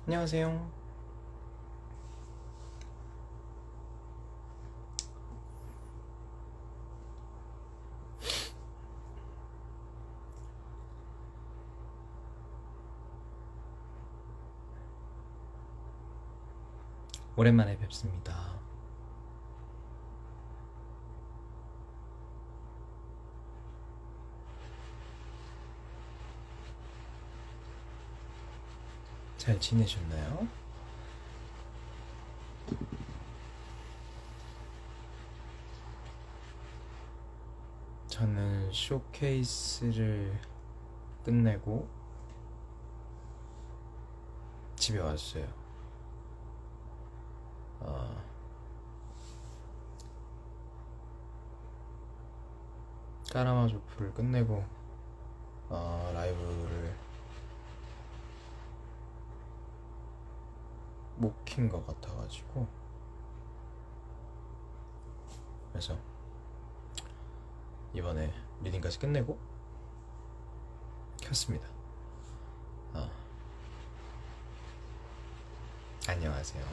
안녕하세요. 오랜만에 뵙습니다. 잘 지내셨나요? 저는 쇼케이스를 끝내고 집에 왔어요. 까라마조프를 끝내고 라이브를 못 킨 것 같아가지고, 그래서 이번에 리딩까지 끝내고 켰습니다. 안녕하세요.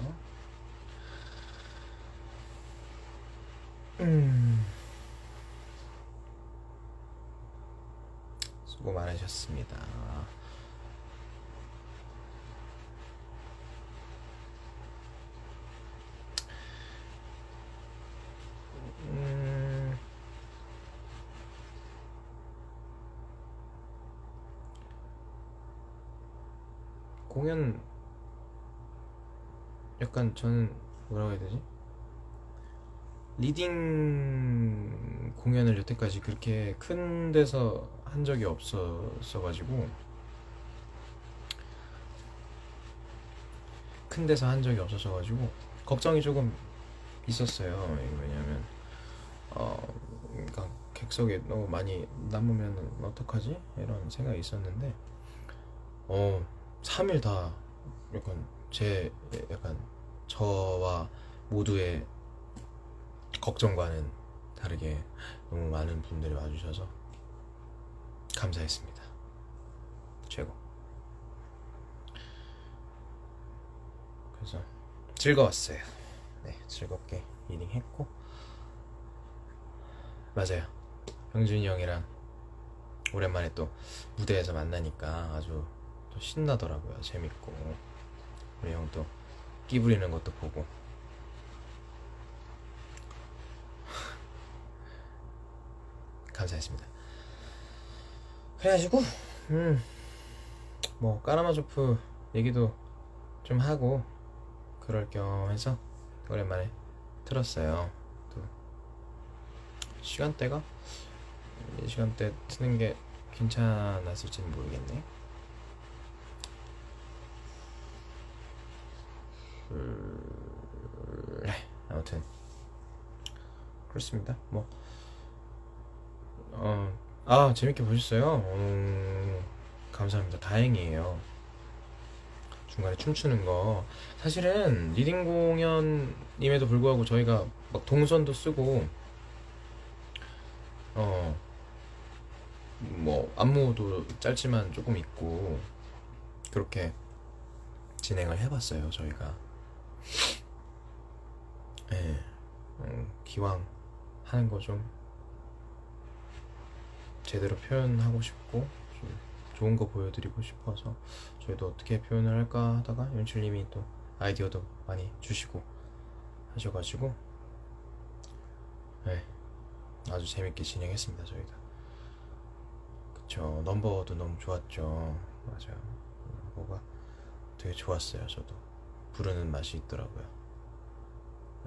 수고 많으셨습니다. 공연 약간 저는 뭐라고 해야 되지? 리딩 공연을 여태까지 그렇게 큰 데서 한 적이 없었어가지고, 큰 데서 한 적이 없었어가지고 걱정이 조금 있었어요. 왜냐면 그러니까 객석에 너무 많이 남으면 어떡하지? 이런 생각이 있었는데 3일 다 약간 약간 저와 모두의 걱정과는 다르게 너무 많은 분들이 와주셔서 감사했습니다. 최고. 그래서 즐거웠어요. 네, 즐겁게 리딩했고, 맞아요. 병준이 형이랑 오랜만에 또 무대에서 만나니까 아주 또 신나더라고요. 재밌고, 우리 형 또 끼 부리는 것도 보고. 감사했습니다. 그래가지고 뭐 까라마조프 얘기도 좀 하고 그럴 겸 해서 오랜만에 틀었어요. 또 시간대가 이 시간대 트는 게 괜찮았을지는 모르겠네. 네, 아무튼 그렇습니다. 뭐 재밌게 보셨어요? 감사합니다. 다행이에요. 중간에 춤추는 거, 사실은 리딩 공연임에도 불구하고 저희가 막 동선도 쓰고 뭐 안무도 짧지만 조금 있고 그렇게 진행을 해봤어요, 저희가. 예, 기왕 하는 거 좀 제대로 표현하고 싶고 좀 좋은 거 보여드리고 싶어서 저희도 어떻게 표현을 할까 하다가 연출님이 또 아이디어도 많이 주시고 하셔가지고, 네, 아주 재밌게 진행했습니다, 저희가. 그쵸, 넘버도 너무 좋았죠. 맞아요. 넘버가 되게 좋았어요. 저도 부르는 맛이 있더라고요.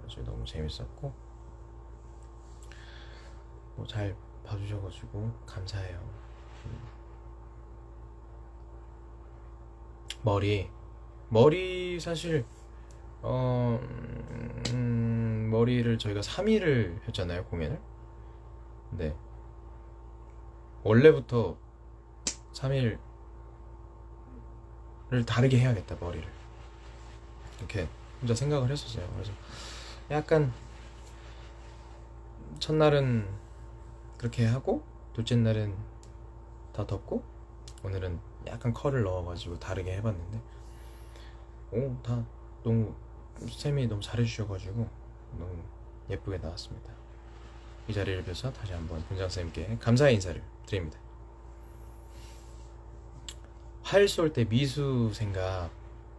아주 너무 재밌었고, 뭐 잘 봐주셔가지고 감사해요. 머리 사실 머리를 저희가 3일을 했잖아요, 공연을. 근데 원래부터 3일을 다르게 해야겠다, 머리를. 이렇게 혼자 생각을 했었어요. 그래서 약간 첫날은 그렇게 하고, 둘째 날은 더 덥고, 오늘은 약간 컬을 넣어가지고 다르게 해봤는데 다 너무 쌤이 너무 잘해주셔가지고 너무 예쁘게 나왔습니다. 이 자리를 빌어서 다시 한번 분장쌤께 감사의 인사를 드립니다. 활 쏠 때 미수 생각,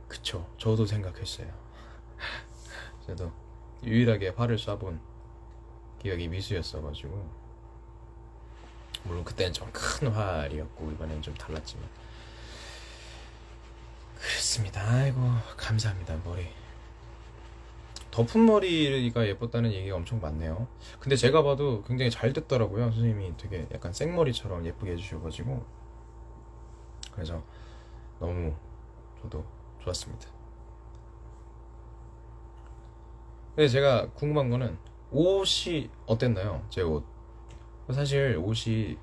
그쵸, 저도 생각했어요. 저도 유일하게 활을 쏴본 기억이 미수였어가지고, 물론 그때는 좀 큰 활이었고 이번에는 좀 달랐지만 그렇습니다. 아이고 감사합니다. 머리 덮은 머리가 예뻤다는 얘기가 엄청 많네요. 근데 제가 봐도 굉장히 잘 됐더라고요. 선생님이 되게 약간 생머리처럼 예쁘게 해주셔가지고, 그래서 너무 저도 좋았습니다. 근데 제가 궁금한 거는 옷이 어땠나요? 제 옷. 사실 옷이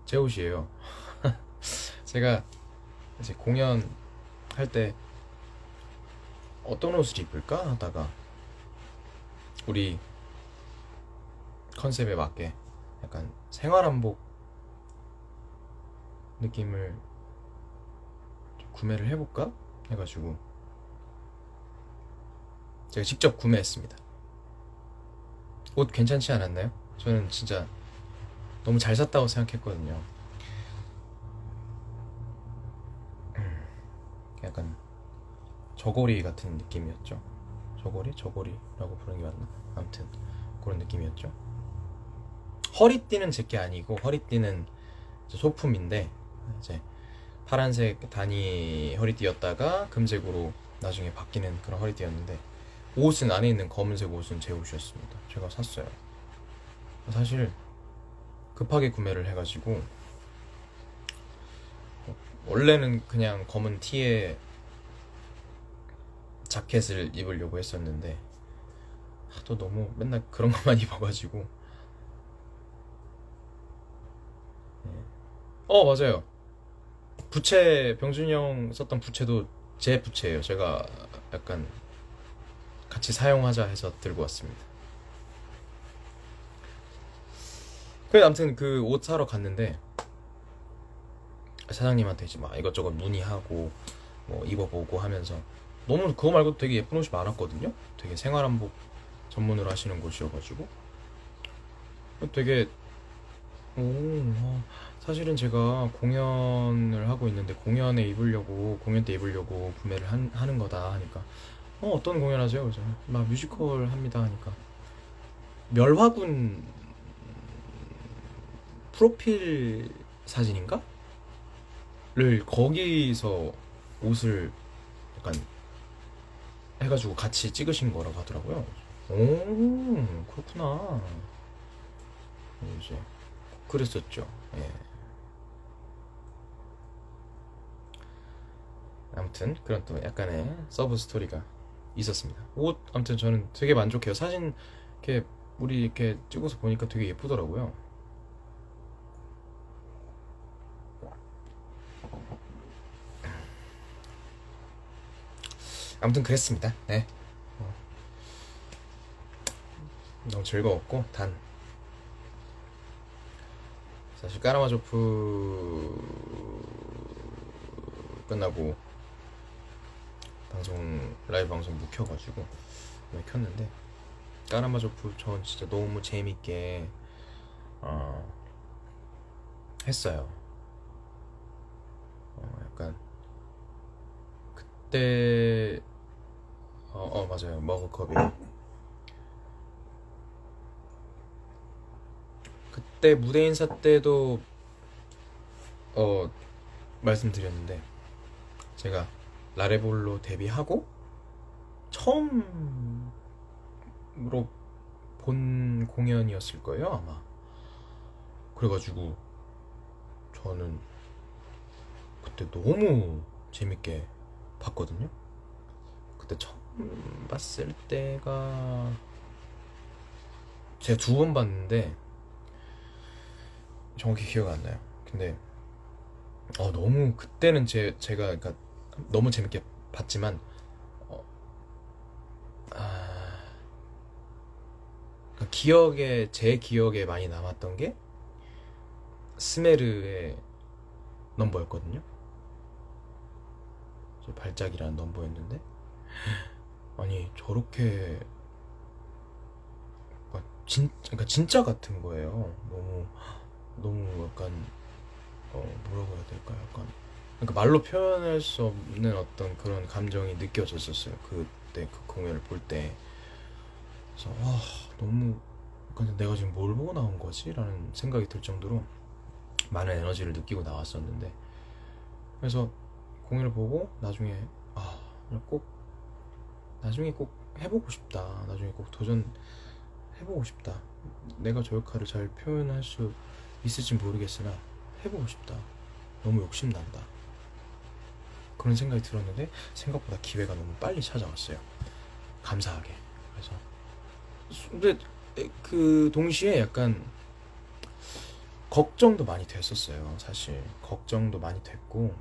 제 옷이에요. 제가 이제 공연 할 때 어떤 옷을 입을까 하다가 우리 컨셉에 맞게 약간 생활한복 느낌을 좀 구매를 해볼까 해가지고 제가 직접 구매했습니다. 옷 괜찮지 않았나요? 저는 진짜 너무 잘 샀다고 생각했거든요. 약간 저고리 같은 느낌이었죠. 저고리라고 부르는 게 맞나? 아무튼 그런 느낌이었죠. 허리띠는 제게 아니고, 허리띠는 소품인데 이제 파란색 단이 허리띠였다가 금색으로 나중에 바뀌는 그런 허리띠였는데, 옷은, 안에 있는 검은색 옷은 제 옷이었습니다. 제가 샀어요. 사실 급하게 구매를 해가지고 원래는 그냥 검은 티에 자켓을 입으려고 했었는데 또 너무 맨날 그런 것만 입어가지고. 맞아요. 부채, 병준이 형 썼던 부채도 제 부채예요. 제가 약간 같이 사용하자 해서 들고 왔습니다. 그래, 아무튼 그 옷 사러 갔는데 사장님한테 이제 막 이것저것 문의하고 뭐 입어보고 하면서, 너무 그거 말고도 되게 예쁜 옷이 많았거든요. 되게 생활한복 전문으로 하시는 곳이어가지고 되게 사실은 제가 공연을 하고 있는데 공연 때 입으려고 구매를 하는 거다 하니까, 어떤 공연 하세요? 그래서 막 뮤지컬 합니다 하니까, 멸화군 프로필 사진인가? 를 거기서 옷을 약간 해가지고 같이 찍으신 거라고 하더라고요. 오, 그렇구나. 이제 그랬었죠. 예. 아무튼 그런 또 약간의 서브 스토리가 있었습니다. 옷 아무튼 저는 되게 만족해요. 사진 이렇게 우리 이렇게 찍어서 보니까 되게 예쁘더라고요. 아무튼 그랬습니다. 네. 너무 즐거웠고, 사실 까라마조프 끝나고 라이브 방송 못 켜가지고 켰는데, 까라마조프 전 진짜 너무 재밌게 했어요. 약간 그때 맞아요, 머그컵이 그때 무대 인사 때도 말씀드렸는데, 제가 라레볼로 데뷔하고 처음으로 본 공연이었을 거예요 아마. 그래가지고 저는 그때 너무 재밌게 봤거든요. 그때 처음 봤을 때가 제가 2번 봤는데 정확히 기억 안 나요. 근데 너무 그때는 제가 그러니까 너무 재밌게 봤지만, 그러니까 제 기억에 많이 남았던 게 스메르의 넘버였거든요. 발작이라는 넘버였는데, 아니 저렇게 그러니까 진짜 같은 거예요. 너무 약간 뭐라고 해야 될까요? 약간 그러니까 말로 표현할 수 없는 어떤 그런 감정이 느껴졌었어요. 그때 그 공연을 볼 때. 그래서 와, 너무 근데 내가 지금 뭘 보고 나온 거지? 라는 생각이 들 정도로 많은 에너지를 느끼고 나왔었는데, 그래서 공연을 보고 나중에 아, 꼭 나중에 꼭 해보고 싶다. 나중에 꼭 도전해보고 싶다. 내가 저 역할을 잘 표현할 수 있을지 모르겠으나 해보고 싶다. 너무 욕심난다. 그런 생각이 들었는데 생각보다 기회가 너무 빨리 찾아왔어요. 감사하게. 그래서 근데 그 동시에 약간 걱정도 많이 됐었어요. 사실 걱정도 많이 됐고,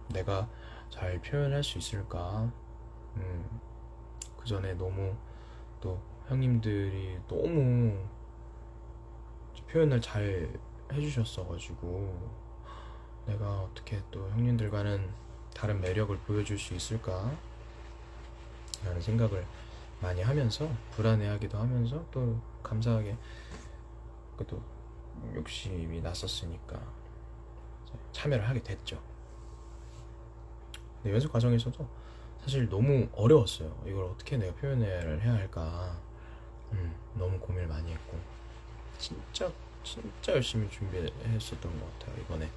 내가 잘 표현할 수 있을까. 그 전에 너무 또 형님들이 너무 표현을 잘 해주셨어가지고 내가 어떻게 또 형님들과는 다른 매력을 보여줄 수 있을까 라는 생각을 많이 하면서 불안해하기도 하면서 또 감사하게 또 욕심이 났었으니까 참여를 하게 됐죠. 근데 연습 과정에서도 사실 너무 어려웠어요. 이걸 어떻게 내가 표현을 해야 할까. 너무 고민을 많이 했고 진짜 열심히 준비했었던 것 같아요. 이번에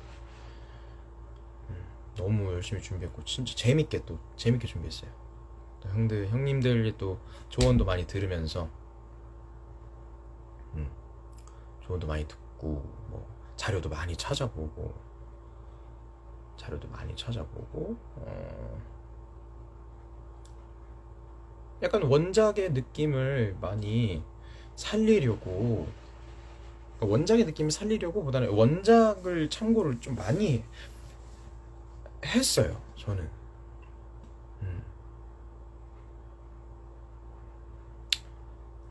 너무 열심히 준비했고 진짜 재밌게 준비했어요. 또 형님들이 또 조언도 많이 들으면서 조언도 많이 듣고 뭐 자료도 많이 찾아보고 약간 원작의 느낌을 많이 살리려고 원작의 느낌을 살리려고 보다는 원작을 참고를 좀 많이 했어요. 저는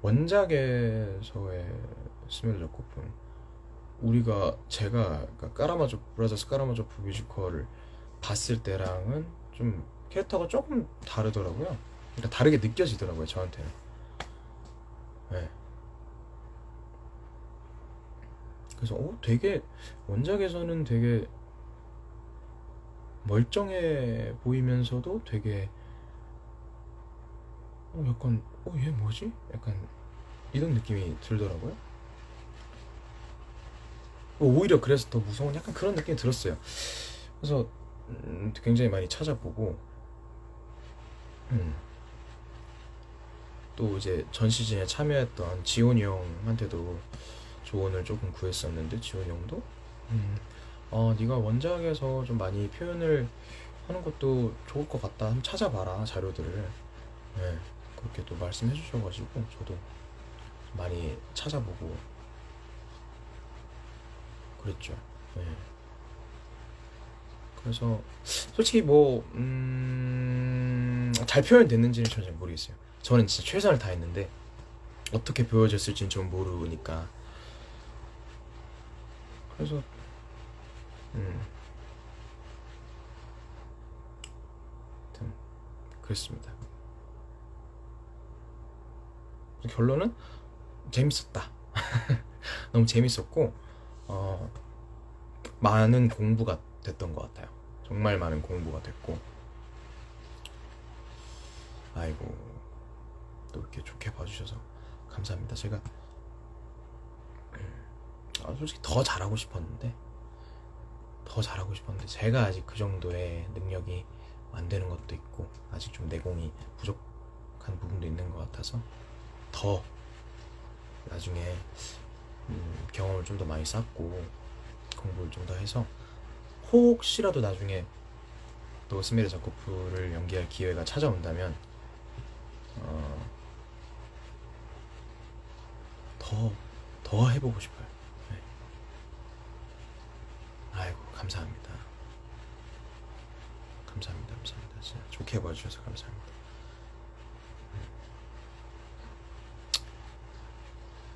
원작에서의 스멜 저코프는 제가 그러니까 브라더스 까라마조프 뮤지컬을 봤을 때랑은 좀 캐릭터가 조금 다르더라고요. 그러니까 다르게 느껴지더라고요, 저한테는. 네. 그래서 되게 원작에서는 되게 멀쩡해 보이면서도 되게 약간 얘 뭐지? 약간 이런 느낌이 들더라고요. 오히려 그래서 더 무서운 약간 그런 느낌이 들었어요. 그래서 굉장히 많이 찾아보고 또 이제 전 시즌에 참여했던 지온이 형한테도 조언을 조금 구했었는데, 지온이 형도 네가 원작에서 좀 많이 표현을 하는 것도 좋을 것 같다. 한번 찾아봐라 자료들을. 네, 그렇게 또 말씀해 주셔가지고 저도 많이 찾아보고 그랬죠. 네. 그래서 솔직히 잘 표현됐는지는 저는 잘 모르겠어요. 저는 진짜 최선을 다했는데 어떻게 보여졌을지는 전 모르니까. 그래서 하여튼 그랬습니다. 결론은 재밌었다. 너무 재밌었고 많은 공부가 됐던 것 같아요. 정말 많은 공부가 됐고, 아이고 또 이렇게 좋게 봐주셔서 감사합니다. 제가 솔직히 더 잘하고 싶었는데 제가 아직 그 정도의 능력이 안 되는 것도 있고 아직 좀 내공이 부족한 부분도 있는 것 같아서 더 나중에 경험을 좀 더 많이 쌓고 공부를 좀 더 해서 혹시라도 나중에 또 스미르 자코프를 연기할 기회가 찾아온다면 더 해보고 싶어요. 네. 아이고 감사합니다. 진짜 좋게 봐주셔서 감사합니다.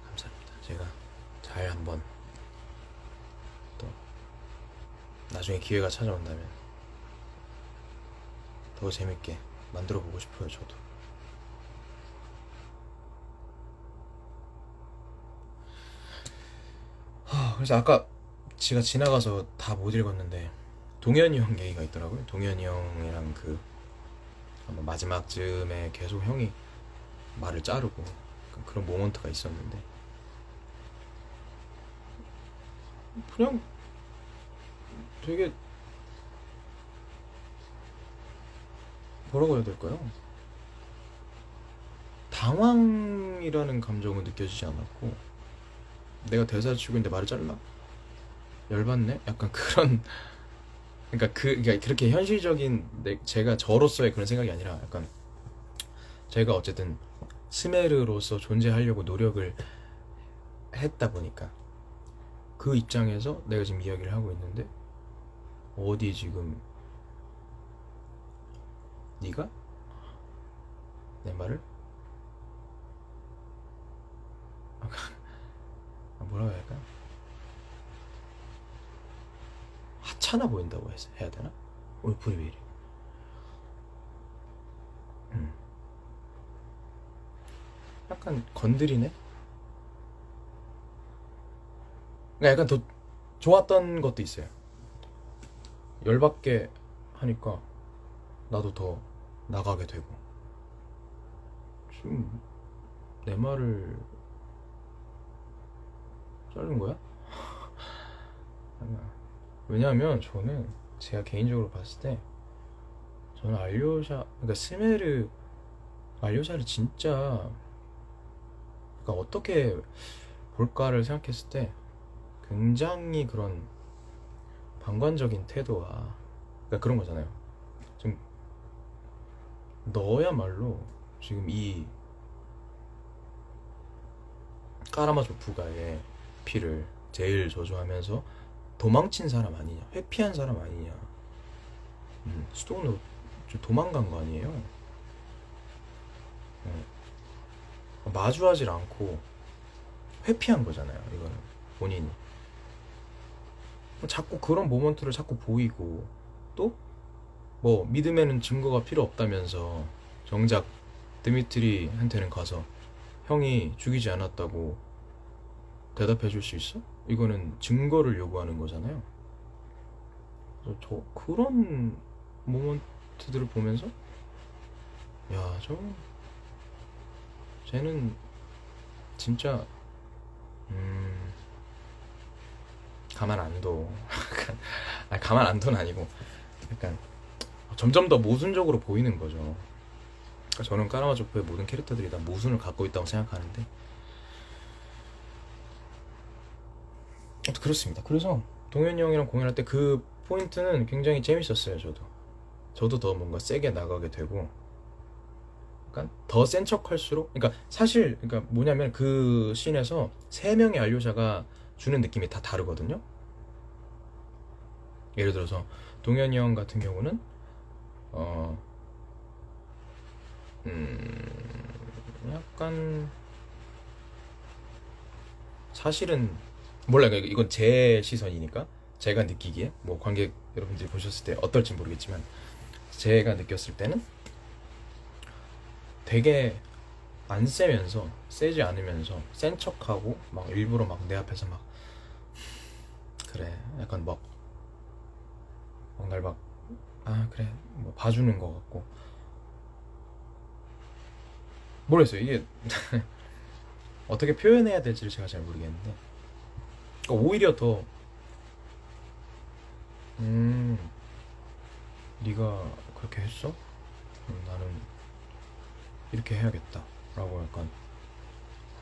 감사합니다. 제가 잘 한번 또 나중에 기회가 찾아온다면 더 재밌게 만들어 보고 싶어요, 저도. 그래서 아까 제가 지나가서 다 못 읽었는데 동현이 형 얘기가 있더라고요. 동현이 형이랑 그 아마 마지막쯤에 계속 형이 말을 자르고 그런 모먼트가 있었는데 그냥 되게 뭐라고 해야 될까요? 당황이라는 감정은 느껴지지 않았고 내가 대사를 치고 있는데 말을 잘라? 열받네? 약간 그런 그러니까 그렇게 현실적인 제가 저로서의 그런 생각이 아니라 약간 제가 어쨌든 스메르로서 존재하려고 노력을 했다 보니까 그 입장에서 내가 지금 이야기를 하고 있는데 어디 지금 네가 내 말을 뭐라고 해야 할까? 하찮아 보인다고 해야 되나? 오늘 불이 왜 이래? 약간 건드리네? 그러니까 약간 더 좋았던 것도 있어요. 열받게 하니까 나도 더 나가게 되고 지금 내 말을 자른 거야? 아니야. 왜냐하면 저는 제가 개인적으로 봤을 때 저는 그러니까 스메르 알료샤를 진짜 그러니까 어떻게 볼까를 생각했을 때 굉장히 그런 방관적인 태도와 그러니까 그런 거잖아요. 지금 너야말로 지금 이 까라마조프가의 피를 제일 저주하면서 도망친 사람 아니냐, 회피한 사람 아니냐. 수도는 좀 도망간 거 아니에요? 마주하질 않고 회피한 거잖아요. 이거는 본인이 자꾸 그런 모먼트를 자꾸 보이고 또 뭐 믿음에는 증거가 필요 없다면서 정작 드미트리한테는 가서 형이 죽이지 않았다고 대답해 줄 수 있어? 이거는 증거를 요구하는 거잖아요. 그래서 저 그런 모먼트들을 보면서 야, 쟤는 진짜 가만 안 둬. 아니, 가만 안 둬는 아니고 약간 점점 더 모순적으로 보이는 거죠. 그러니까 저는 까라마조프의 모든 캐릭터들이 다 모순을 갖고 있다고 생각하는데 그렇습니다. 그래서 동현이 형이랑 공연할 때 그 포인트는 굉장히 재밌었어요. 저도 더 뭔가 세게 나가게 되고 약간 더 센 척할수록 그러니까 사실 그러니까 뭐냐면 그 씬에서 세 명의 알료샤가 주는 느낌이 다 다르거든요. 예를 들어서 동현이 형 같은 경우는 약간 사실은 몰라 이건 제 시선이니까 제가 느끼기에 뭐 관객 여러분들이 보셨을 때 어떨지 모르겠지만 제가 느꼈을 때는 되게 안 세면서 세지 않으면서 센 척하고 막 일부러 막 내 앞에서 막 그래 약간 날 막 아 그래 뭐 봐주는 것 같고 모르겠어요 이게 어떻게 표현해야 될지를 제가 잘 모르겠는데 그러니까 오히려 더 네가 그렇게 했어? 나는 이렇게 해야겠다 라고 약간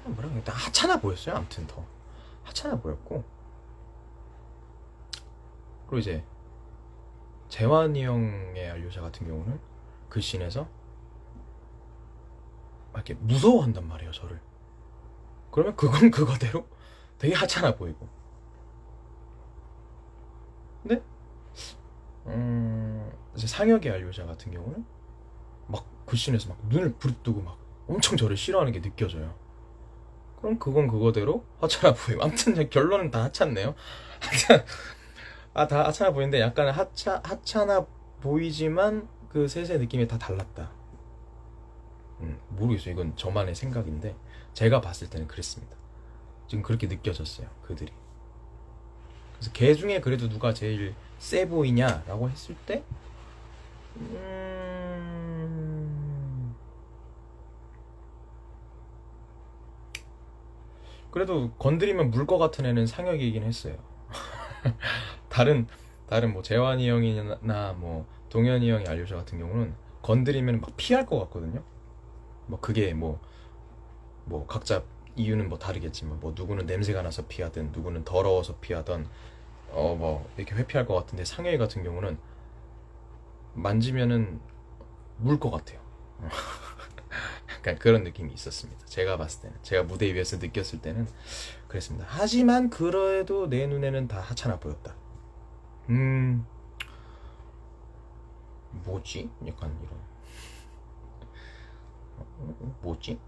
뭐라 그래 일단 하찮아 보였어요. 아무튼 더 하찮아 보였고 그리고 이제 재환이 형의 알료샤 같은 경우는 그 씬에서 막 이렇게 무서워한단 말이에요 저를. 그러면 그건 그거대로 되게 하찮아 보이고 근데 이제 상혁의 알료샤 같은 경우는 막 그 씬에서 막 눈을 부릅뜨고 막 엄청 저를 싫어하는 게 느껴져요. 그럼 그건 그거대로 하찮아 보이고 아무튼 결론은 다 하찮네요. 다 하찮아 보이는데 약간 하찮아 보이지만 그 셋의 느낌이 다 달랐다. 모르겠어요. 이건 저만의 생각인데 제가 봤을 때는 그랬습니다. 지금 그렇게 느껴졌어요. 그들이. 그래서 걔 중에 그래도 누가 제일 세 보이냐라고 했을 때 그래도 건드리면 물 것 같은 애는 상혁이긴 했어요. 다른 뭐 재환이 형이나 뭐 동현이 형이 알려줘 같은 경우는 건드리면 막 피할 것 같거든요. 뭐 그게 뭐 각자 이유는 뭐 다르겠지만 뭐 누구는 냄새가 나서 피하든 누구는 더러워서 피하든 뭐 이렇게 회피할 것 같은데 상혁이 같은 경우는 만지면은 물 것 같아요. 약간 그런 느낌이 있었습니다. 제가 봤을 때는, 제가 무대 위에서 느꼈을 때는 그랬습니다. 하지만 그래도 내 눈에는 다 하찮아 보였다. 뭐지? 약간 이런 뭐지?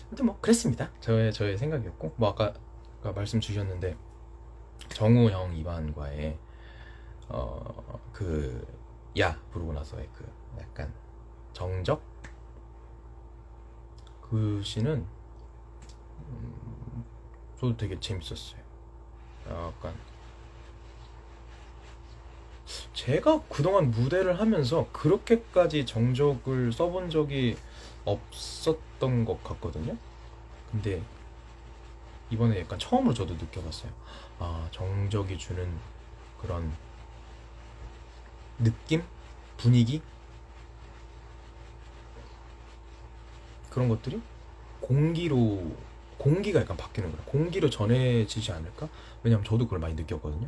근데 뭐 그랬습니다. 저의 생각이었고 뭐 아까 말씀 주셨는데 정우 형 이반과의 그 야 부르고 나서의 그 약간 정적 그 씬은 저도 되게 재밌었어요. 약간 제가 그동안 무대를 하면서 그렇게까지 정적을 써본 적이 없었던 것 같거든요. 근데 이번에 약간 처음으로 저도 느껴봤어요. 아, 정적이 주는 그런 느낌? 분위기? 그런 것들이 공기가 약간 바뀌는 거야. 공기로 전해지지 않을까? 왜냐면 저도 그걸 많이 느꼈거든요.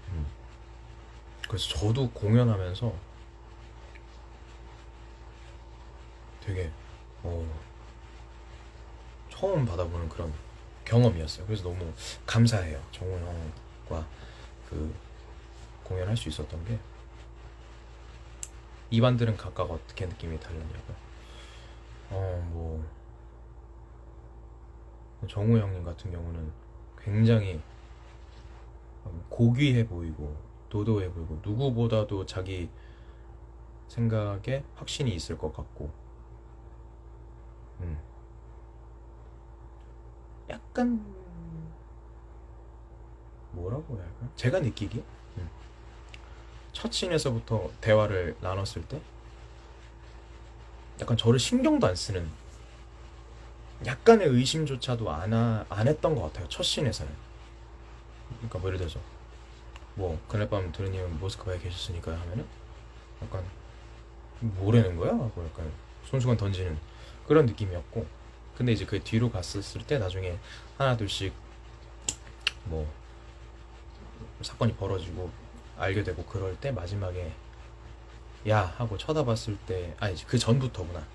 음. 그래서 저도 공연하면서 되게 어, 처음 받아보는 그런 경험이었어요. 그래서 너무 감사해요. 정우 형과 그 공연할 수 있었던 게. 이 반들은 각각 어떻게 느낌이 달랐냐고요? 뭐 정우 형님 같은 경우는 굉장히 고귀해 보이고 도도해 보이고 누구보다도 자기 생각에 확신이 있을 것 같고 음, 약간 뭐라고 해야 할까? 제가 느끼기에 첫 씬에서부터 대화를 나눴을 때 약간 저를 신경도 안 쓰는 약간의 의심조차도 안 했던 것 같아요. 첫 씬에서는. 그러니까 뭐 예를 들어서 뭐 그날 밤 도련님은 모스크바에 계셨으니까 하면은 약간 뭐라는 거야? 하고 약간 손수건 던지는 그런 느낌이었고 근데 이제 그 뒤로 갔었을 때 나중에 하나 둘씩 뭐 사건이 벌어지고 알게 되고 그럴 때 마지막에 야 하고 쳐다봤을 때 아니 그 전부터구나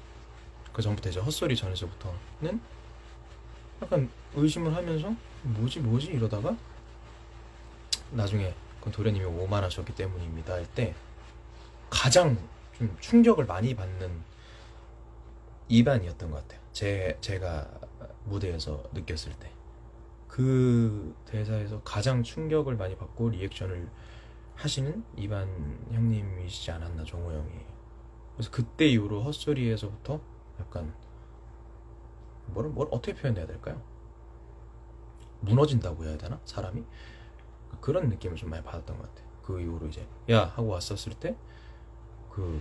그 전부터 이제 헛소리 전에서부터는 약간 의심을 하면서 뭐지 이러다가 나중에 그건 도련님이 오만하셨기 때문입니다 할 때 가장 좀 충격을 많이 받는 이반이었던 것 같아요. 제가 무대에서 느꼈을 때 그 대사에서 가장 충격을 많이 받고 리액션을 하시는 이반 형님이시지 않았나 정호 형이. 그래서 그때 이후로 헛소리에서부터 약간 뭘 어떻게 표현해야 될까요? 무너진다고 해야 되나 사람이 그런 느낌을 좀 많이 받았던 것 같아요. 그 이후로 이제 야 하고 왔었을 때 그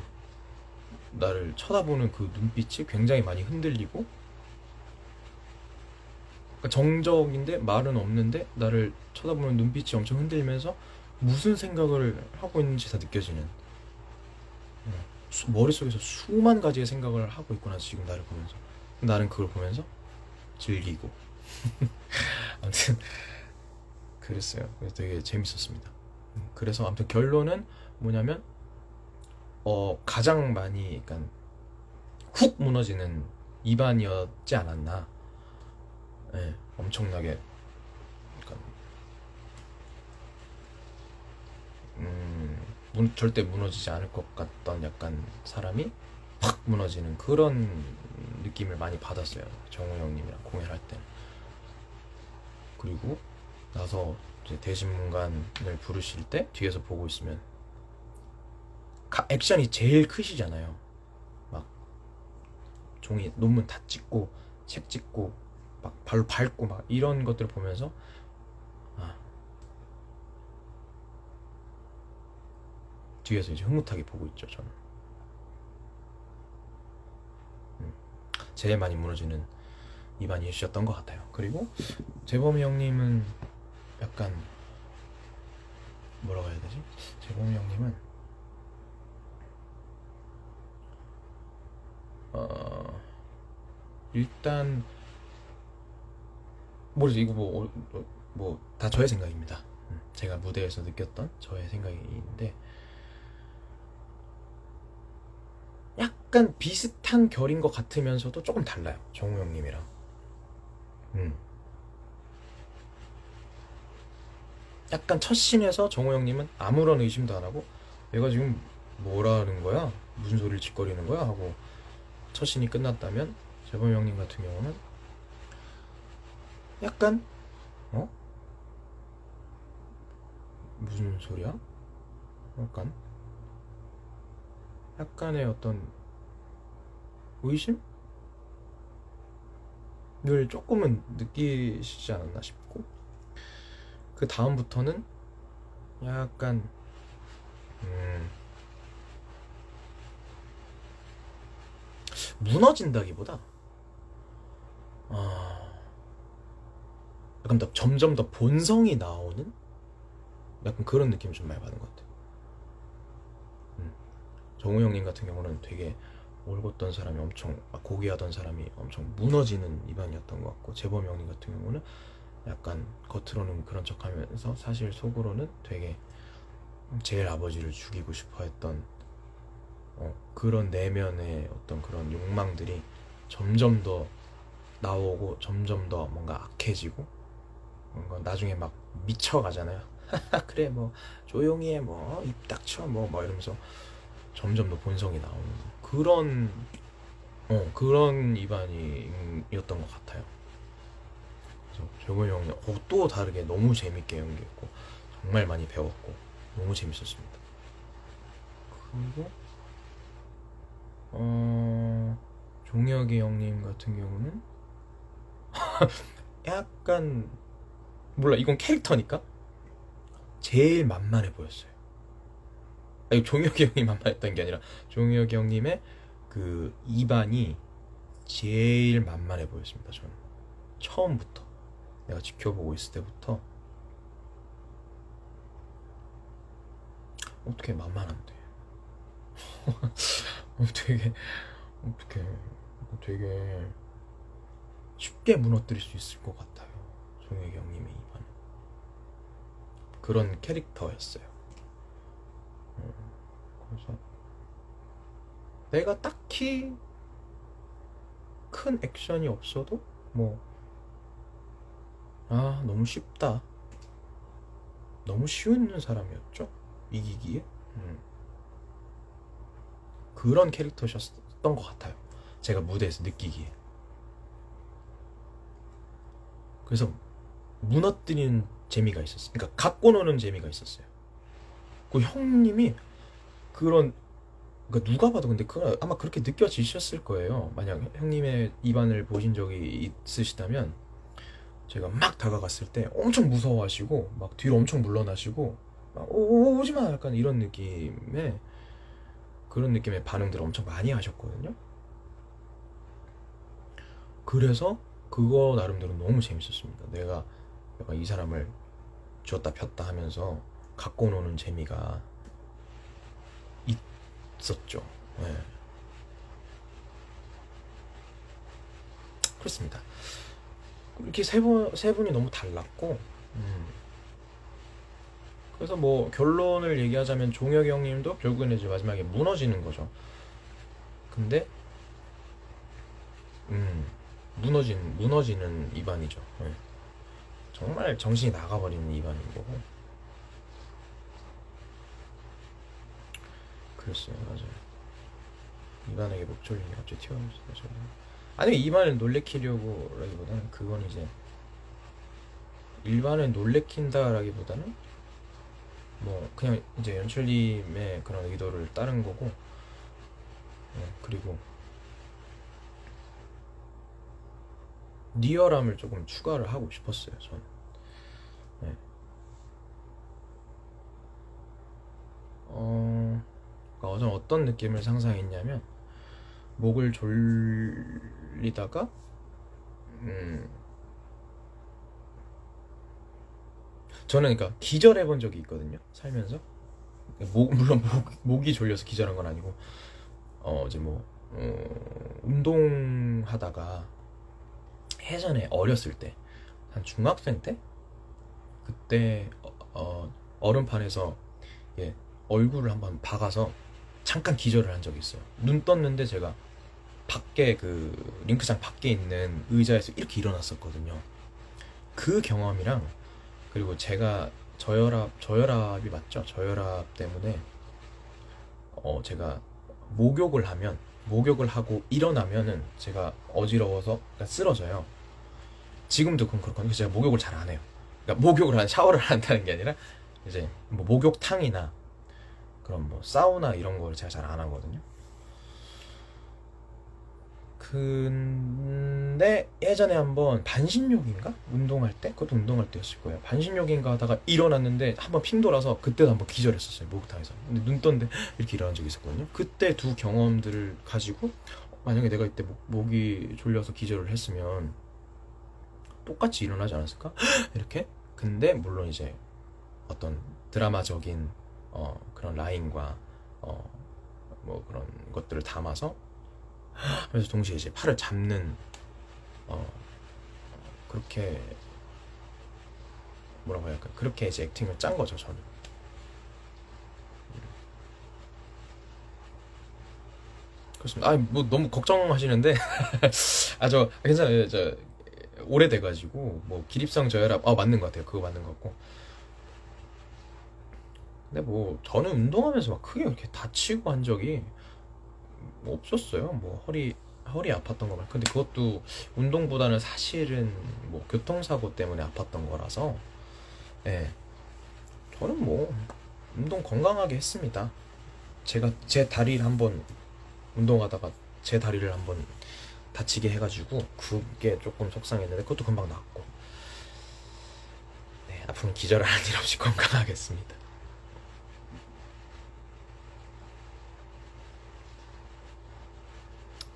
나를 쳐다보는 그 눈빛이 굉장히 많이 흔들리고 그러니까 정적인데 말은 없는데 나를 쳐다보는 눈빛이 엄청 흔들면서 무슨 생각을 하고 있는지 다 느껴지는 머릿속에서 수만 가지의 생각을 하고 있구나 지금 나를 보면서 나는 그걸 보면서 즐기고 아무튼 그랬어요. 그래서 되게 재밌었습니다. 그래서 아무튼 결론은 뭐냐면 가장 많이 그러니까 훅 무너지는 입안이었지 않았나. 네, 엄청나게 그러니까 절대 무너지지 않을 것 같던 약간 사람이 팍 무너지는 그런 느낌을 많이 받았어요. 정우 형님이랑 공연할 때. 그리고 나서 이제 대신문관을 부르실 때 뒤에서 보고 있으면 액션이 제일 크시잖아요. 막 종이 논문 다 찍고 책 찍고 막 발로 밟고 막 이런 것들을 보면서 아, 뒤에서 이제 흐뭇하게 보고 있죠. 저는 제일 많이 무너지는 입안이 주셨던 것 같아요. 그리고 재범이 형님은 약간 뭐라고 해야 되지? 재범이 형님은 일단 모르지, 이거 뭐 다 저의 생각입니다. 제가 무대에서 느꼈던 저의 생각인데 약간 비슷한 결인 것 같으면서도 조금 달라요. 정우 형님이랑. 약간 첫 씬에서 정우 형님은 아무런 의심도 안 하고 얘가 지금 뭐라는 거야? 무슨 소리를 짓거리는 거야? 하고 첫 씬이 끝났다면 재범 형님 같은 경우는 약간 어? 무슨 소리야? 약간의 어떤 의심을 조금은 느끼시지 않았나 싶고, 그 다음부터는 약간 무너진다기보다 약간 점점 더 본성이 나오는 약간 그런 느낌을 좀 많이 받은 것 같아요. 정우 형님 같은 경우는 되게 올곧던 사람이 엄청 고귀하던 사람이 엄청 무너지는 입안이었던 것 같고, 재범 형님 같은 경우는 약간 겉으로는 그런 척하면서 사실 속으로는 되게 제일 아버지를 죽이고 싶어 했던 그런 내면의 어떤 그런 욕망들이 점점 더 나오고 점점 더 뭔가 악해지고 뭔가 나중에 막 미쳐가잖아요. 그래 뭐 조용히 해 뭐 입 닥쳐 뭐 이러면서 점점 더 본성이 나오는 그런 입안이었던 것 같아요. 그래서 재범이 형이 또 다르게 너무 재밌게 연기했고 정말 많이 배웠고 너무 재밌었습니다. 그리고 종혁이 형님 같은 경우는 약간 몰라, 이건 캐릭터니까 제일 만만해 보였어요. 아니, 종혁이 형이 만만했던 게 아니라 종혁이 형님의 그 입안이 제일 만만해 보였습니다. 저는 처음부터 내가 지켜보고 있을 때부터 어떻게 만만한데 되게 쉽게 무너뜨릴 수 있을 것 같아요. 종혁이 형님의 입안은 그런 캐릭터였어요. 그래서 내가 딱히 큰 액션이 없어도 너무 쉽다, 너무 쉬운 사람이었죠, 이기기에. 그런 캐릭터셨던 것 같아요, 제가 무대에서 느끼기에. 그래서 무너뜨리는 재미가 있었어요. 그러니까 갖고 노는 재미가 있었어요. 그 형님이 그런, 그러니까 누가 봐도 근데 아마 그렇게 느껴지셨을 거예요. 만약 형님의 입안을 보신 적이 있으시다면 제가 막 다가갔을 때 엄청 무서워하시고 막 뒤로 엄청 물러나시고 막 오지마 약간 이런 느낌의 그런 느낌의 반응들을 엄청 많이 하셨거든요. 그래서 그거 나름대로 너무 재밌었습니다. 내가 약간 이 사람을 쥐었다 폈다 하면서 갖고 노는 재미가 있었죠. 네. 그렇습니다. 이렇게 세 분이 너무 달랐고, 그래서 뭐 결론을 얘기하자면 종혁이 형님도 결국에는 이제 마지막에 무너지는 거죠. 근데 무너지는 입안이죠. 네. 정말 정신이 나가버리는 입안인 거고. 그랬어요, 맞아요. 입안에게 목졸림이 갑자기 튀어나왔어요. 아니, 입안을 놀래키려고라기보다는 그건 이제 일반을 놀래킨다라기보다는 뭐 그냥 이제 연출님의 그런 의도를 따른 거고, 그리고 리얼함을 조금 추가를 하고 싶었어요, 저는. 네. 저는 어떤 느낌을 상상했냐면, 목을 졸리다가 음, 저는 그러니까 기절해 본 적이 있거든요, 살면서. 물론 목이 졸려서 기절한 건 아니고, 이제 뭐 운동하다가 예전에 어렸을 때, 한 중학생 때, 그때 얼음판에서, 예, 얼굴을 한번 박아서 잠깐 기절을 한 적이 있어요. 눈 떴는데 제가 밖에, 그 링크장 밖에 있는 의자에서 이렇게 일어났었거든요. 그 경험이랑, 그리고 제가 저혈압이 맞죠? 저혈압 때문에 제가 목욕을 하고 일어나면은 제가 어지러워서, 그러니까 쓰러져요. 지금도 그건 그렇거든요. 제가 목욕을 잘 안 해요. 그러니까 샤워를 안 한다는 게 아니라, 이제 뭐 목욕탕이나 그런 뭐 사우나 이런 거를 제가 잘 안 하거든요. 근데 예전에 한번 반신욕인가? 운동할 때? 그것도 운동할 때였을 거예요. 반신욕인가 하다가 일어났는데 한번 핑 돌아서, 그때도 한번 기절했었어요, 목욕탕에서. 근데 눈 떴는데 이렇게 일어난 적이 있었거든요. 그때 두 경험들을 가지고, 만약에 내가 이때 목이 졸려서 기절을 했으면 똑같이 일어나지 않았을까? 이렇게. 근데 물론 이제 어떤 드라마적인 그런 라인과 뭐 그런 것들을 담아서, 그래서 동시에 이제 팔을 잡는, 어 그렇게, 뭐라고 해야 할까, 그렇게 이제 액팅을 짠 거죠, 저는. 그렇습니다. 뭐 너무 걱정하시는데, 저 괜찮아요. 저 오래돼가지고, 뭐 기립성 저혈압, 맞는 것 같아요. 그거 맞는 것 같고. 근데 뭐 저는 운동하면서 막 크게 이렇게 다치고 한 적이 뭐 없었어요. 뭐 허리 아팠던 거만. 근데 그것도 운동보다는 사실은 뭐 교통사고 때문에 아팠던 거라서, 예, 저는 뭐 운동 건강하게 했습니다. 제가 제 다리를 한번 운동하다가 제 다리를 한번 다치게 해가지고 그게 조금 속상했는데, 그것도 금방 나았고, 네, 앞으로는 기절할 일 없이 건강하겠습니다.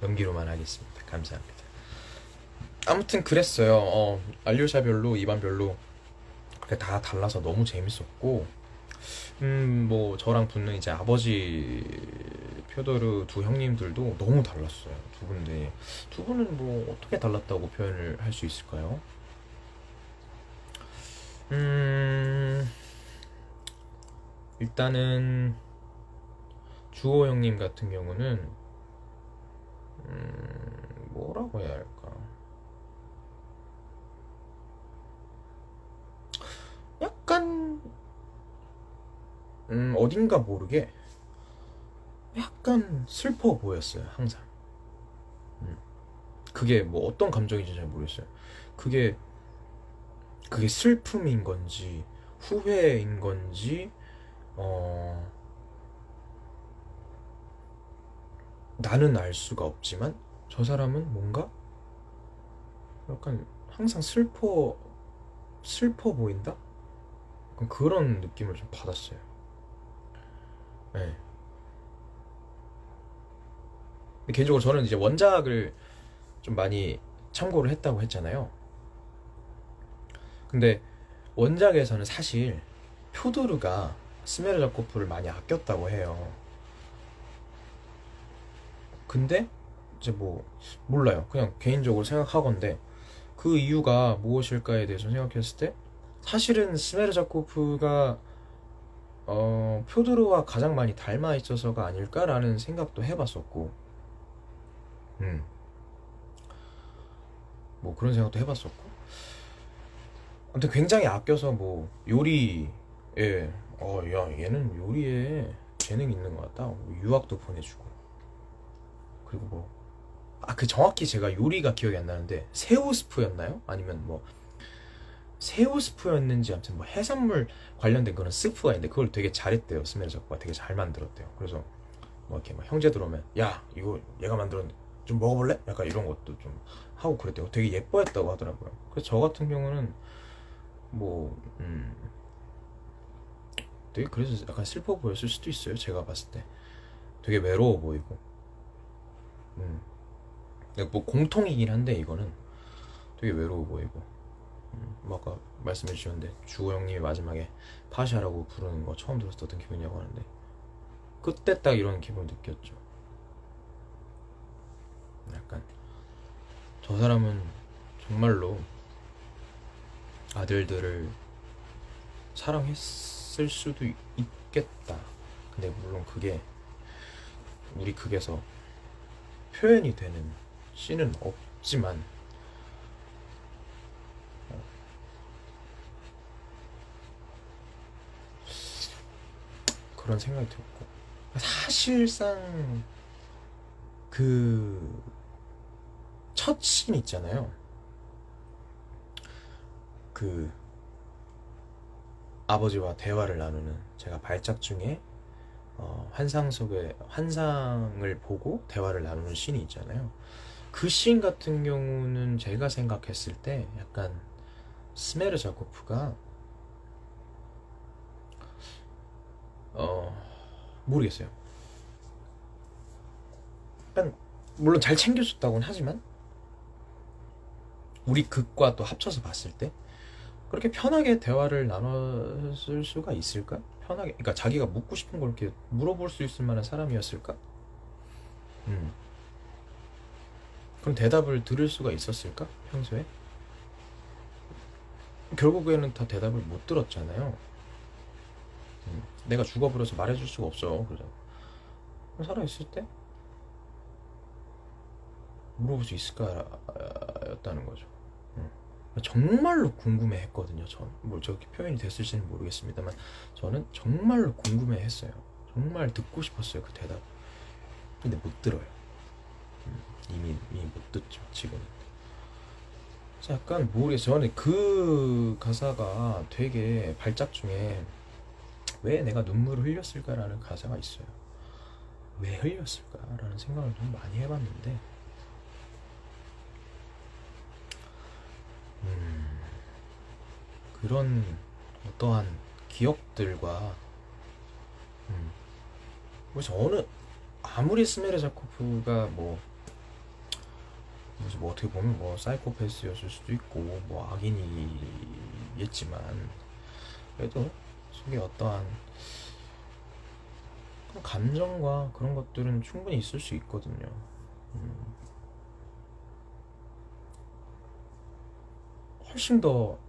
연기로만 하겠습니다. 감사합니다. 아무튼 그랬어요. 알료샤별로, 이반별로 그게 다 달라서 너무 재밌었고, 뭐 저랑 붙는 이제 아버지 표도르 두 형님들도 너무 달랐어요. 두 분은 뭐 어떻게 달랐다고 표현을 할 수 있을까요? 음, 일단은 주호 형님 같은 경우는, 뭐라고 해야 할까? 약간, 어딘가 모르게 약간 슬퍼 보였어요, 항상. 음, 그게 뭐 어떤 감정인지 잘 모르겠어요. 그게 그게 슬픔인 건지 후회인 건지, 어 나는 알 수가 없지만 저 사람은 뭔가 약간 항상 슬퍼 보인다? 약간 그런 느낌을 좀 받았어요. 네. 근데 개인적으로 저는 이제 원작을 좀 많이 참고를 했다고 했잖아요. 근데 원작에서는 사실 표도르가 스메르자코프를 많이 아꼈다고 해요. 근데 이제 뭐 몰라요. 그냥 개인적으로 생각하건데, 그 이유가 무엇일까에 대해서 생각했을 때, 사실은 스메르자코프가 표도르와 가장 많이 닮아 있어서가 아닐까라는 생각도 해봤었고, 음, 뭐 그런 생각도 해봤었고, 아무튼 굉장히 아껴서 뭐 요리에, 야, 얘는 요리에 재능 있는 것 같다. 뭐 유학도 보내주고, 그리고 뭐, 그 정확히 제가 요리가 기억이 안 나는데 새우 스프였나요? 아니면 뭐 새우 스프였는지 아무튼 뭐 해산물 관련된 그런 스프가 있는데 그걸 되게 잘했대요. 스메르 작코가 되게 잘 만들었대요. 그래서 뭐 이렇게 막 형제들 오면 야 이거 얘가 만들었는데 좀 먹어볼래? 약간 이런 것도 좀 하고 그랬대요. 되게 예뻐했다고 하더라고요. 그래서 저 같은 경우는 뭐 되게 그래서 약간 슬퍼 보였을 수도 있어요. 제가 봤을 때 되게 외로워 보이고 음. 뭐 공통이긴 한데 이거는 되게 외로워 보이고 뭐 아까 말씀해 주셨는데 주호 형님이 마지막에 파샤라고 부르는 거 처음 들었을 때 어떤 기분이냐고 하는데 그때 딱 이런 기분을 느꼈죠. 약간 저 사람은 정말로 아들들을 사랑했을 수도 있겠다. 근데 물론 그게 우리 극에서 표현이 되는 씬은 없지만 그런 생각이 들었고 사실상 그 첫 씬 있잖아요. 그 아버지와 대화를 나누는 제가 발작 중에 환상 속에 환상을 보고 대화를 나누는 씬이 있잖아요. 그 씬 같은 경우는 제가 생각했을 때 약간 스메르 자코프가 모르겠어요. 약간 물론 잘 챙겨줬다고는 하지만 우리 극과 또 합쳐서 봤을 때 그렇게 편하게 대화를 나눴을 수가 있을까? 편하게, 그러니까 자기가 묻고 싶은 걸 이렇게 물어볼 수 있을 만한 사람이었을까? 음. 그럼 대답을 들을 수가 있었을까? 평소에? 결국에는 다 대답을 못 들었잖아요. 내가 죽어버려서 말해줄 수가 없어. 그죠? 살아있을 때 물어볼 수 있을까였다는 거죠. 정말로 궁금해했거든요. 뭐 저렇게 표현이 됐을지는 모르겠습니다만 저는 정말로 궁금해했어요. 정말 듣고 싶었어요 그 대답. 근데 못 들어요. 이미 못 듣죠 지금. 약간 모르겠어요. 저는 그 가사가 되게 발작 중에 왜 내가 눈물을 흘렸을까라는 가사가 있어요. 왜 흘렸을까라는 생각을 좀 많이 해봤는데 그런 어떠한 기억들과 그래서 아무리 스메르 자코프가 뭐 어떻게 보면 뭐 사이코패스였을 수도 있고 뭐 악인이겠지만 그래도 속에 어떠한 그런 감정과 그런 것들은 충분히 있을 수 있거든요. 훨씬 더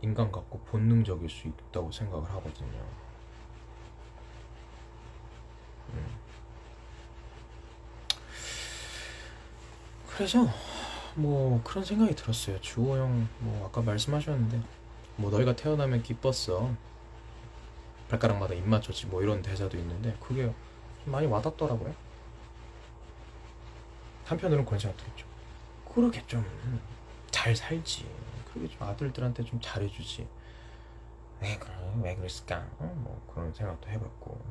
인간 같고 본능적일 수 있다고 생각을 하거든요. 그래서 뭐 그런 생각이 들었어요. 주호 형 뭐 아까 말씀하셨는데 뭐 너희가 태어나면 기뻤어. 발가락마다 입 맞췄지 뭐 이런 대사도 있는데 그게 좀 많이 와닿더라고요. 한편으로는 그런 생각도 했죠. 그렇게 좀 잘 살지. 그렇게 좀 아들들한테 좀 잘해주지. 왜 그랬을까? 뭐 그런 생각도 해봤고.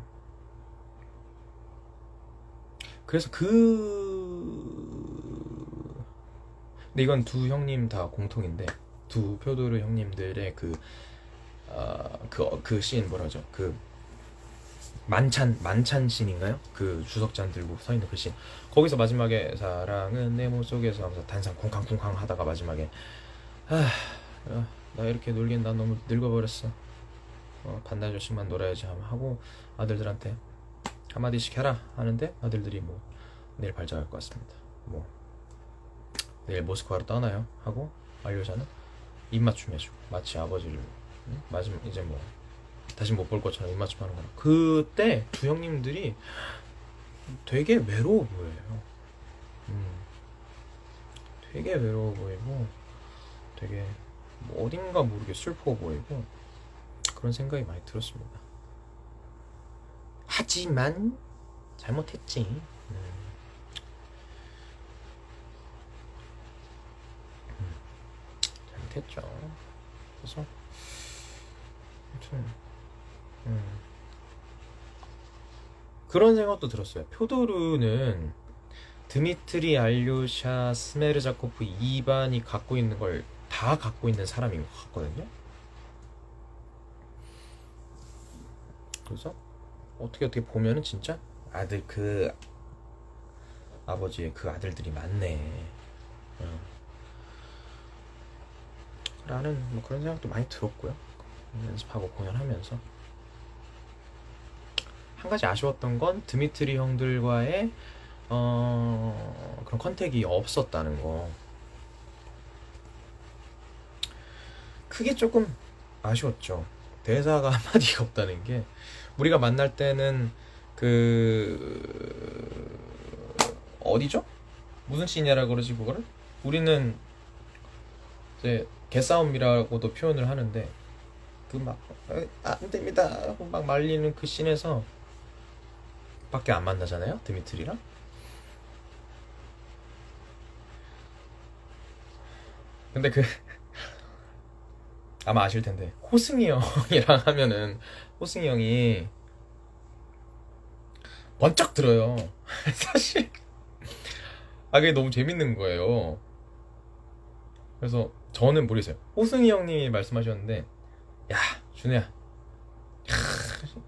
그래서 근데 이건 두 형님 다 공통인데 두 표도르 형님들의 그 씬 뭐라죠? 그 만찬 씬인가요? 그 주석잔 들고 서 있는 그 씬. 거기서 마지막에 사랑은 내 몸속에서 하면서 단상 쿵쾅쿵쾅 하다가 마지막에 아, 나 이렇게 놀기엔 난 너무 늙어버렸어. 반나절씩만 놀아야지 하고 아들들한테 한마디씩 해라 하는데 아들들이 뭐 내일 발작할 것 같습니다. 뭐 내일 모스크바로 떠나요 하고 알료자는 입맞춤 해주고 마치 아버지를 마지막 이제 뭐 다시 못 볼 것처럼 입맞춤 하는 거라. 그때 두 형님들이 되게 외로워 보여요. 되게 외로워 보이고 되게 뭐 어딘가 모르게 슬퍼 보이고 그런 생각이 많이 들었습니다. 하지만 잘못했지. 못했죠. 그래서 아무튼 그런 생각도 들었어요. 표도르는 드미트리 알료샤 스메르자코프 2반이 갖고 있는 걸 다 갖고 있는 사람인 것 같거든요. 그래서 어떻게 보면은 진짜 아들 그 아버지의 그 아들들이 많네. 라는 뭐 그런 생각도 많이 들었고요. 연습하고 공연하면서 한 가지 아쉬웠던 건 드미트리 형들과의 그런 컨택이 없었다는 거. 그게 조금 아쉬웠죠. 대사가 한마디가 없다는 게 우리가 만날 때는 그 어디죠? 무슨 씬이라 그러지 그거를? 우리는 이제 개싸움이라고도 표현을 하는데 그 막 안 됩니다 하고 막 말리는 그 씬에서 밖에 안 만나잖아요, 드미트리랑. 근데 그 아마 아실 텐데 호승이 형이랑 하면은 호승이 형이 번쩍 들어요. 사실 그게 너무 재밌는 거예요. 그래서 저는 모르겠어요. 호승이 형님이 말씀하셨는데 야 준우야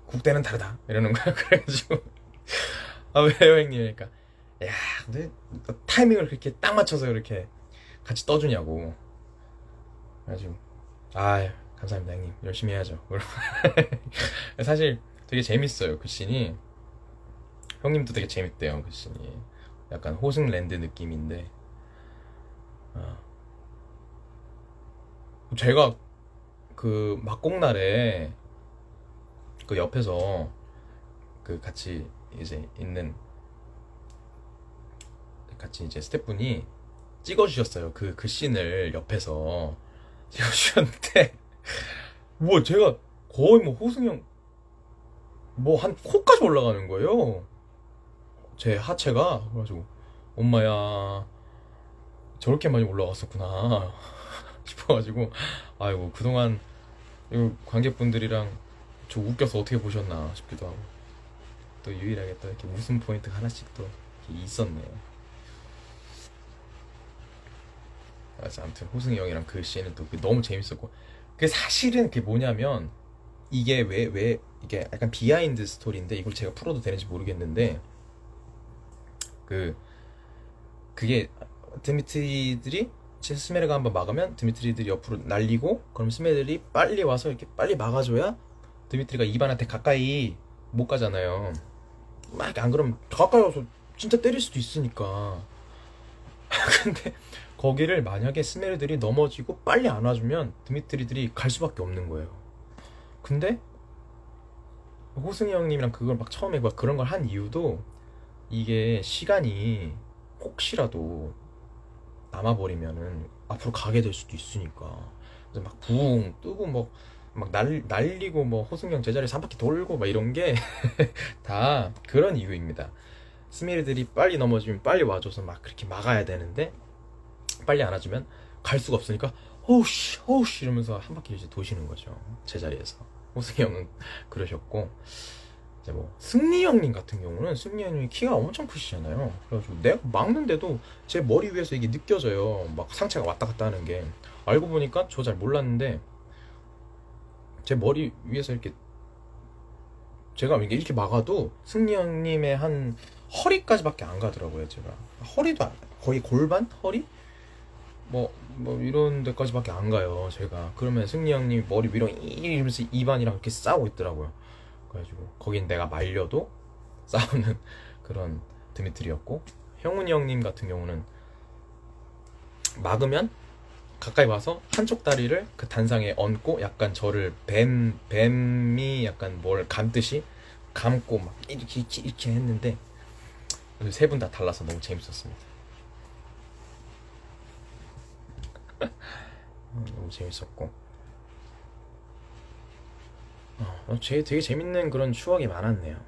국대는 다르다 이러는 거야. 그래가지고 왜요 형님? 그러니까 야 근데 타이밍을 그렇게 딱 맞춰서 이렇게 같이 떠주냐고. 그래가지고 감사합니다 형님, 열심히 해야죠. 사실 되게 재밌어요 그 씬이. 형님도 되게 재밌대요 그 씬이. 약간 호승랜드 느낌인데 제가 그 막공날에 그 옆에서 그 같이 이제 있는 같이 이제 스태프분이 찍어주셨어요. 그 씬을 옆에서 찍어주셨는데 뭐 제가 거의 뭐 호승형 뭐 한 코까지 올라가는 거예요. 제 하체가. 그래가지고 엄마야 저렇게 많이 올라갔었구나 싶어가지고 아이고 그동안 이 관객분들이랑 저 웃겨서 어떻게 보셨나 싶기도 하고 또 유일하게 또 이렇게 웃음 포인트 하나씩 또 이렇게 있었네요. 그래서 아무튼 호승이 형이랑 그 씬은 또 너무 재밌었고 그 사실은 그게 뭐냐면 이게 왜 이게 약간 비하인드 스토리인데 이걸 제가 풀어도 되는지 모르겠는데 그게 드미트리들이 스메르가 한번 막으면 드미트리들이 옆으로 날리고 그럼 스메르들이 빨리 와서 이렇게 빨리 막아줘야 드미트리가 이반한테 가까이 못 가잖아요. 막 안 그러면 가까이 와서 진짜 때릴 수도 있으니까. 근데 거기를 만약에 스메르들이 넘어지고 빨리 안 와주면 드미트리들이 갈 수밖에 없는 거예요. 근데 호승이 형님이랑 그걸 막 처음에 막 그런 걸 한 이유도 이게 시간이 혹시라도 남아버리면은 앞으로 가게 될 수도 있으니까. 그래서 막 붕 뜨고 막 날리고 뭐 호승형 제자리에서 한 바퀴 돌고 막 이런 게 다 그런 이유입니다. 스미르들이 빨리 넘어지면 빨리 와줘서 막 그렇게 막아야 되는데 빨리 안 와주면 갈 수가 없으니까 호우씨 이러면서 한 바퀴 이제 도시는 거죠, 제자리에서. 호승이 형은 그러셨고 이제 뭐 승리 형님 같은 경우는 승리 형님이 키가 엄청 크시잖아요. 그래가지고 내가 막는데도 제 머리 위에서 이게 느껴져요. 막 상체가 왔다 갔다 하는 게. 알고 보니까 저 잘 몰랐는데 제 머리 위에서 이렇게 제가 이렇게 막아도 승리 형님의 한 허리까지밖에 안 가더라고요. 제가 허리도 거의 골반? 허리? 뭐 이런 데까지밖에 안 가요 제가. 그러면 승리 형님 머리 위로 이러면서 입안이랑 이렇게 싸우고 있더라고요. 그래가지고 거긴 내가 말려도 싸우는 그런 드미트리였고, 형훈이 형님 같은 경우는 막으면 가까이 와서 한쪽 다리를 그 단상에 얹고 약간 저를 뱀이 약간 뭘 감듯이 감고 막 이렇게 했는데 세 분 다 달라서 너무 재밌었습니다. 너무 재밌었고 되게 재밌는 그런 추억이 많았네요.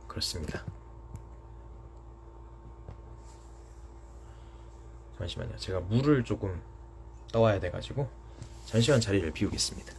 그렇습니다. 잠시만요. 제가 물을 조금 떠와야 돼가지고 잠시만 자리를 비우겠습니다.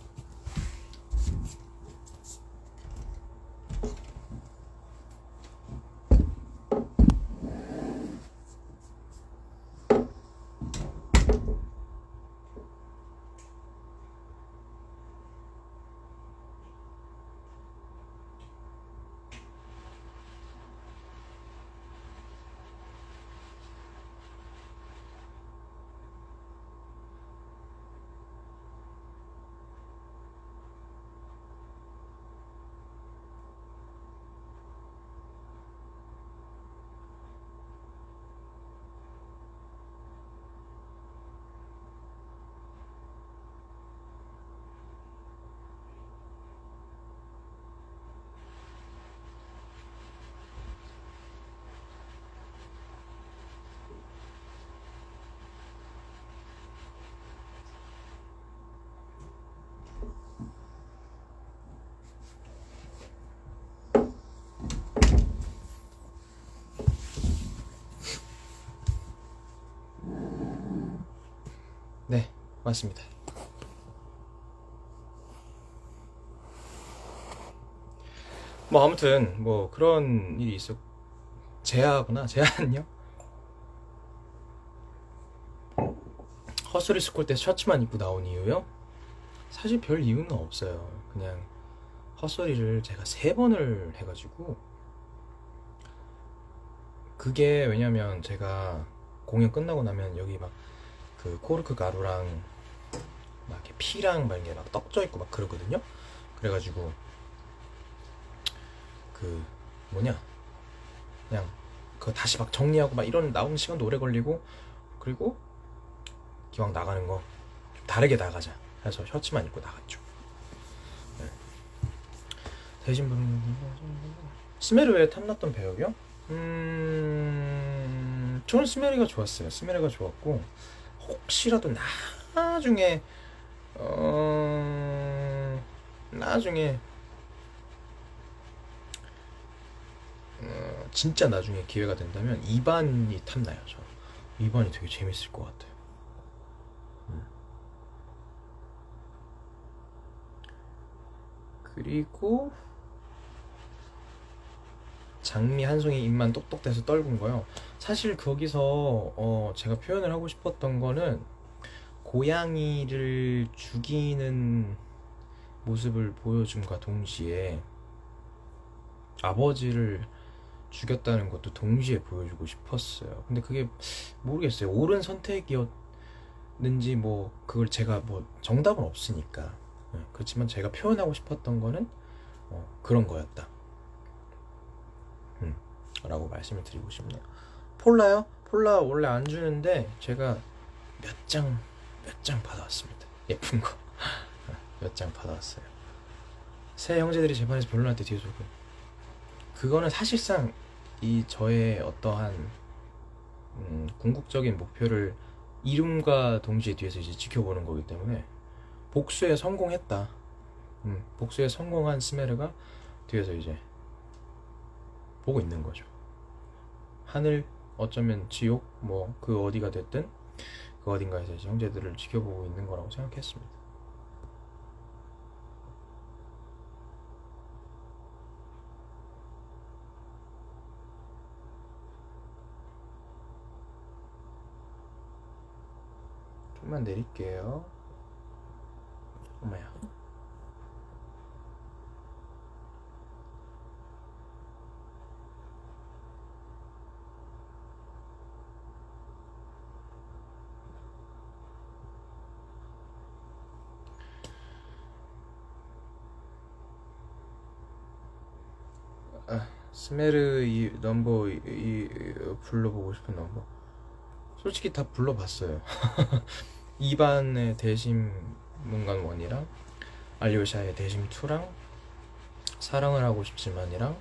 네, 맞습니다. 뭐 아무튼 뭐 그런 일이 있었. 재하구나. 재하는요? 허스리 스쿨 때 셔츠만 입고 나온 이유요? 사실 별 이유는 없어요. 그냥 헛소리를 제가 3번을 해가지고, 그게 왜냐면 제가 공연 끝나고 나면 여기 막 그 코르크 가루랑 막 이렇게 피랑 막 이게 막 떡져 있고 막 그러거든요. 그래가지고 그 뭐냐, 그냥 그거 다시 막 정리하고 막 이런 나오는 시간도 오래 걸리고, 그리고 기왕 나가는 거 좀 다르게 나가자 해서 셔츠만 입고 나갔죠. 네. 대신 부르는 스메르 왜 탐났던 배역이요? 저는 스메르가 좋았어요. 스메르가 좋았고, 혹시라도 나중에 나중에 진짜 나중에 기회가 된다면 2반이 탐나요. 저 2반이 되게 재밌을 것 같아요. 그리고 장미 한 송이 입만 똑똑대서 떨군 거요. 사실 거기서 제가 표현을 하고 싶었던 거는, 고양이를 죽이는 모습을 보여줌과 동시에 아버지를 죽였다는 것도 동시에 보여주고 싶었어요. 근데 그게 모르겠어요. 옳은 선택이었는지, 뭐 그걸 제가 뭐 정답은 없으니까. 그렇지만 제가 표현하고 싶었던 거는 그런 거였다, 라고 말씀을 드리고 싶네요. 폴라요? 폴라 원래 안 주는데 제가 몇 장 받아왔습니다. 예쁜 거 몇 장 받아왔어요. 새 형제들이 재판에서 변론할 때 뒤에서 그거는 사실상 이 저의 어떠한 궁극적인 목표를 이룸과 동시에 뒤에서 이제 지켜보는 거기 때문에, 복수에 성공했다. 복수에 성공한 스메르가 뒤에서 이제 보고 있는 거죠. 하늘, 어쩌면 지옥, 뭐 그 어디가 됐든 그 어딘가에서 이제 형제들을 지켜보고 있는 거라고 생각했습니다. 좀만 내릴게요. 엄마야. 스메르 이 넘버 불러보고 싶은 넘버 솔직히 다 불러봤어요. 2반의 대심 문관 1이랑 알리오샤의 대심 2랑 사랑을 하고 싶지만이랑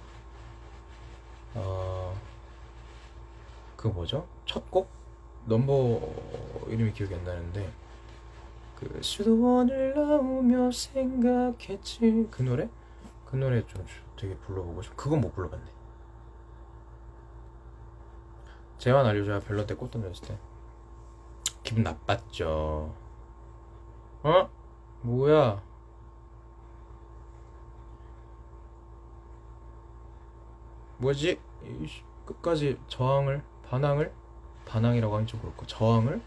그 뭐죠? 첫 곡? 넘버 이름이 기억이 안 나는데, 그 수도원을 나오며 생각했지, 그 노래? 그 노래 좀 되게 불러보고 싶어. 그건 못 불러봤네. 재환 알려줘야 별로 때 꽃 던졌을 때. 기분 나빴죠. 어? 뭐야? 뭐지? 끝까지 반항이라고 하면 좀 그렇고 저항을?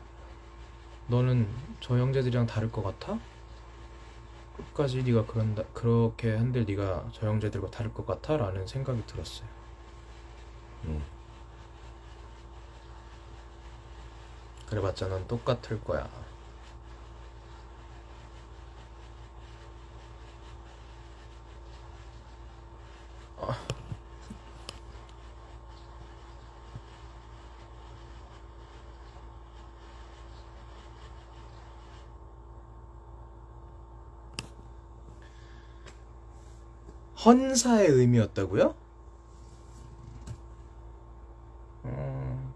너는 저 형제들이랑 다를 것 같아? 끝까지 네가 그렇게 한들 네가 저 형제들과 다를 것 같아? 라는 생각이 들었어요. 음. 그래봤자 넌 똑같을 거야. 헌사의 의미였다고요? 어,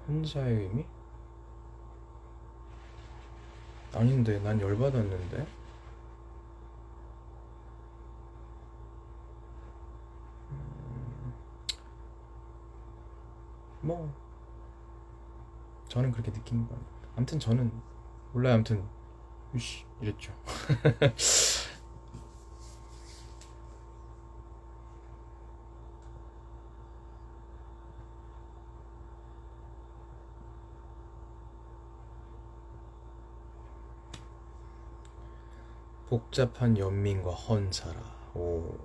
헌사의 의미? 아닌데, 난 열받았는데. 뭐 저는 그렇게 느낀 건. 아무튼 저는 몰라요. 아무튼 으씨 이랬죠. 복잡한 연민과 헌사라. 오,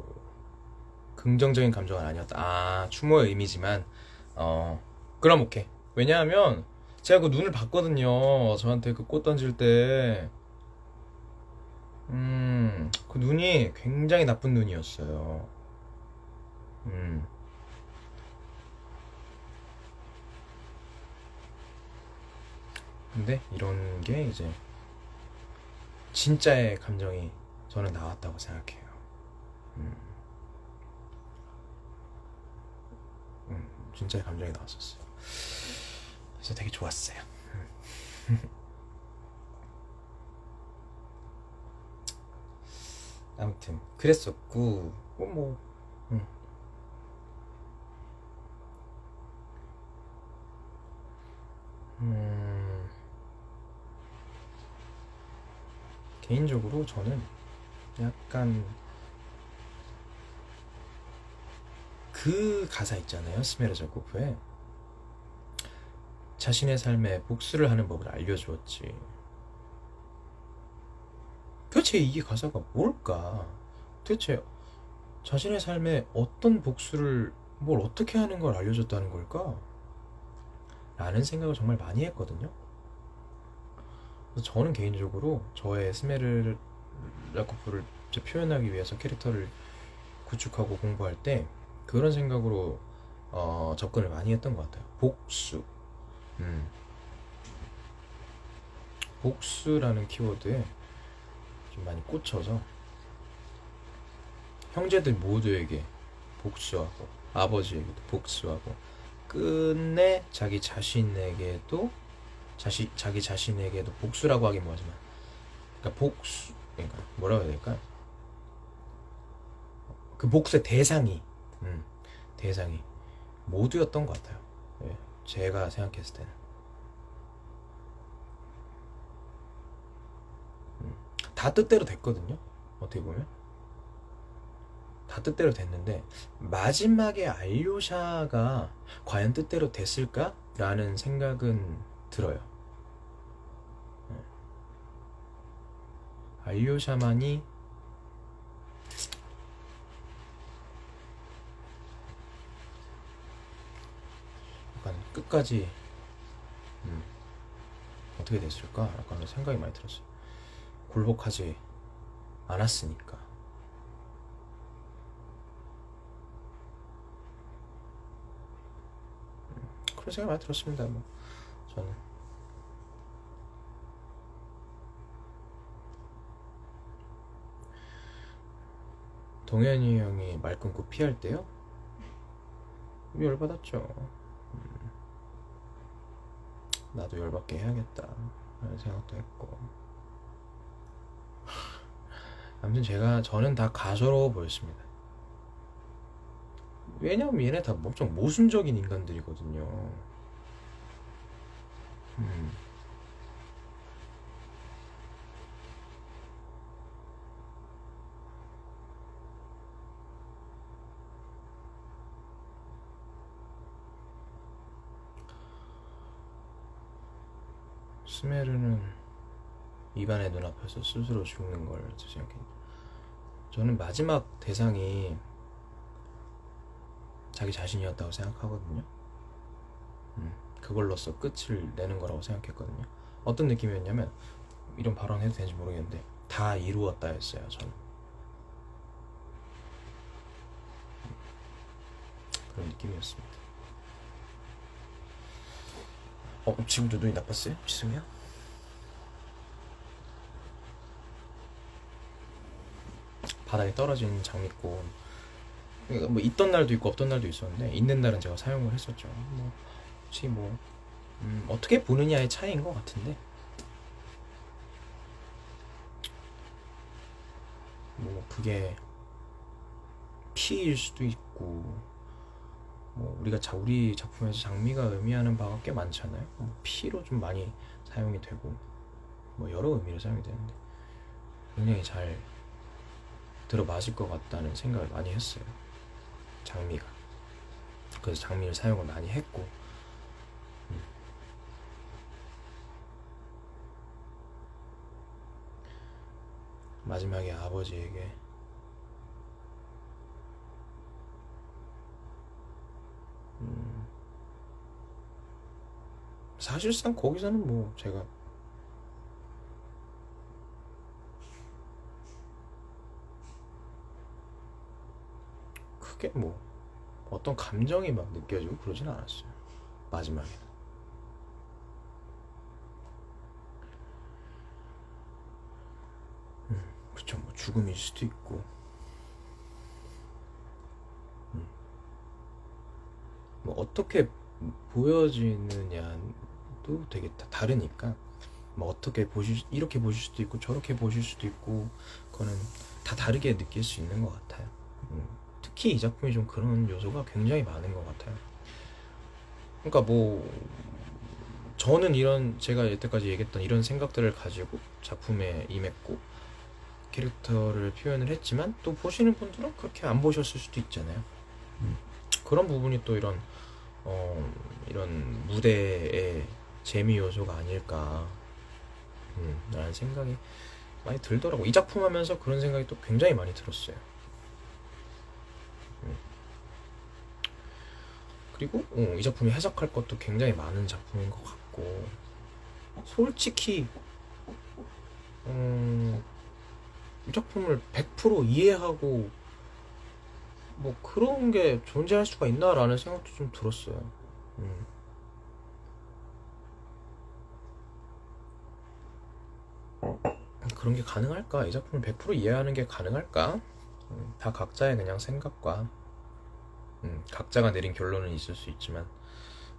긍정적인 감정은 아니었다. 아, 추모의 의미지만 그럼 오케이. 왜냐하면 제가 그 눈을 봤거든요. 저한테 그 꽃 던질 때. 그 눈이 굉장히 나쁜 눈이었어요. 음, 근데 이런 게 이제 진짜의 감정이 저는 나왔다고 생각해요. 음, 진짜의 감정이 나왔었어요. 그래서 되게 좋았어요. 아무튼 그랬었고 뭐 음, 음, 개인적으로 저는 약간 그 가사 있잖아요. 스메르자코프에 자신의 삶에 복수를 하는 법을 알려주었지. 도대체 이게 가사가 뭘까? 도대체 자신의 삶에 어떤 복수를 뭘 어떻게 하는 걸 알려줬다는 걸까? 라는 생각을 정말 많이 했거든요. 그래서 저는 개인적으로 저의 스메르자코프를 표현하기 위해서 캐릭터를 구축하고 공부할 때 그런 생각으로 접근을 많이 했던 것 같아요. 복수. 음, 복수라는 키워드에 좀 많이 꽂혀서 형제들 모두에게 복수하고 아버지에게도 복수하고 끝내 자기 자신에게도 복수라고 하긴 뭐하지만 그러니까 그러니까 뭐라고 해야 될까? 그 복수의 음, 대상이 모두였던 것 같아요. 예, 제가 생각했을 때는 다 뜻대로 됐거든요. 어떻게 보면 다 뜻대로 됐는데 마지막에 알료샤가 과연 뜻대로 됐을까라는 생각은 들어요. 알료샤만이 약간 끝까지 음, 어떻게 됐을까? 약간 생각이 많이 들었어요. 굴복하지 않았으니까. 그런 생각이 많이 들었습니다. 뭐 저는 동현이 형이 말 끊고 피할 때요? 열받았죠. 나도 열받게 해야겠다 라는 생각도 했고. 아무튼 저는 다 가소로워 보였습니다. 왜냐면 얘네 다 엄청 모순적인 인간들이거든요. 음. 스메르는 이반의 눈앞에서 스스로 죽는 걸 생각해. 저는 마지막 대상이 자기 자신이었다고 생각하거든요. 그걸로써 끝을 내는 거라고 생각했거든요. 어떤 느낌이었냐면, 이런 발언 해도 되는지 모르겠는데, 다 이루었다 했어요. 저는 그런 느낌이었습니다. 지금도 눈이 나빴어요? 죄송해요. 바닥에 떨어진 장미꽃, 그러니까 뭐 있던 날도 있고 없던 날도 있었는데, 있는 날은 제가 사용을 했었죠. 뭐 혹시 뭐 어떻게 보느냐의 차이인 것 같은데, 뭐 그게 피일 수도 있고, 뭐 우리 작품에서 장미가 의미하는 바가 꽤 많잖아요. 뭐 피로 좀 많이 사용이 되고, 뭐 여러 의미로 사용이 되는데, 굉장히 잘 들어맞을 것 같다는 생각을 많이 했어요. 장미가. 그래서 장미를 사용을 많이 했고, 마지막에 아버지에게 사실상 거기서는 뭐 제가 크게 뭐 어떤 감정이 막 느껴지고 그러진 않았어요. 마지막에는. 그렇죠. 뭐 죽음일 수도 있고, 뭐 어떻게 보여지느냐도 되게 다르니까, 뭐 어떻게 이렇게 보실 수도 있고 저렇게 보실 수도 있고, 그거는 다 다르게 느낄 수 있는 것 같아요. 특히 이 작품이 좀 그런 요소가 굉장히 많은 것 같아요. 그러니까 뭐 저는 제가 여태까지 얘기했던 이런 생각들을 가지고 작품에 임했고 캐릭터를 표현을 했지만, 또 보시는 분들은 그렇게 안 보셨을 수도 있잖아요. 그런 부분이 또 이런 무대의 재미 요소가 아닐까 라는 생각이 많이 들더라고. 이 작품 하면서 그런 생각이 또 굉장히 많이 들었어요. 그리고 이 작품이 해석할 것도 굉장히 많은 작품인 것 같고, 솔직히 이 작품을 100% 이해하고 뭐 그런 게 존재할 수가 있나라는 생각도 좀 들었어요. 그런 게 가능할까? 이 작품을 100% 이해하는 게 가능할까? 다 각자의 그냥 생각과 각자가 내린 결론은 있을 수 있지만,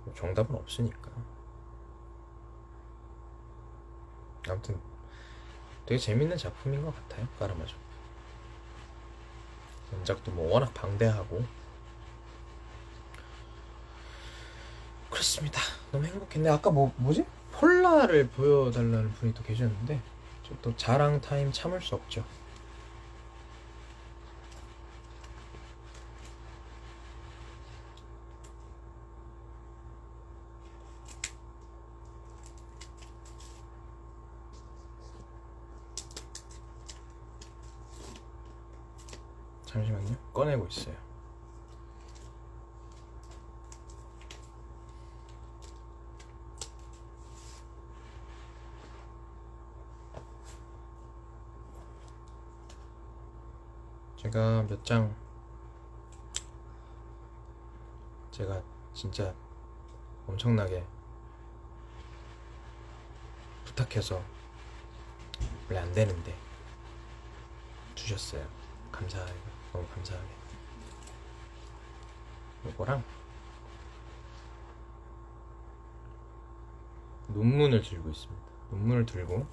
뭐 정답은 없으니까. 아무튼 되게 재밌는 작품인 것 같아요, 까르마죠. 원작도 뭐 워낙 방대하고. 그렇습니다. 너무 행복했네. 아까 뭐지? 폴라를 보여달라는 분이 또 계셨는데, 저 또 자랑 타임 참을 수 없죠. 잠시만요. 꺼내고 있어요. 제가 몇 장, 제가 진짜 엄청나게 부탁해서 원래 안 되는데 주셨어요. 감사해요. 너무 감사하게. 이거랑 논문을 들고 있습니다. 논문을 들고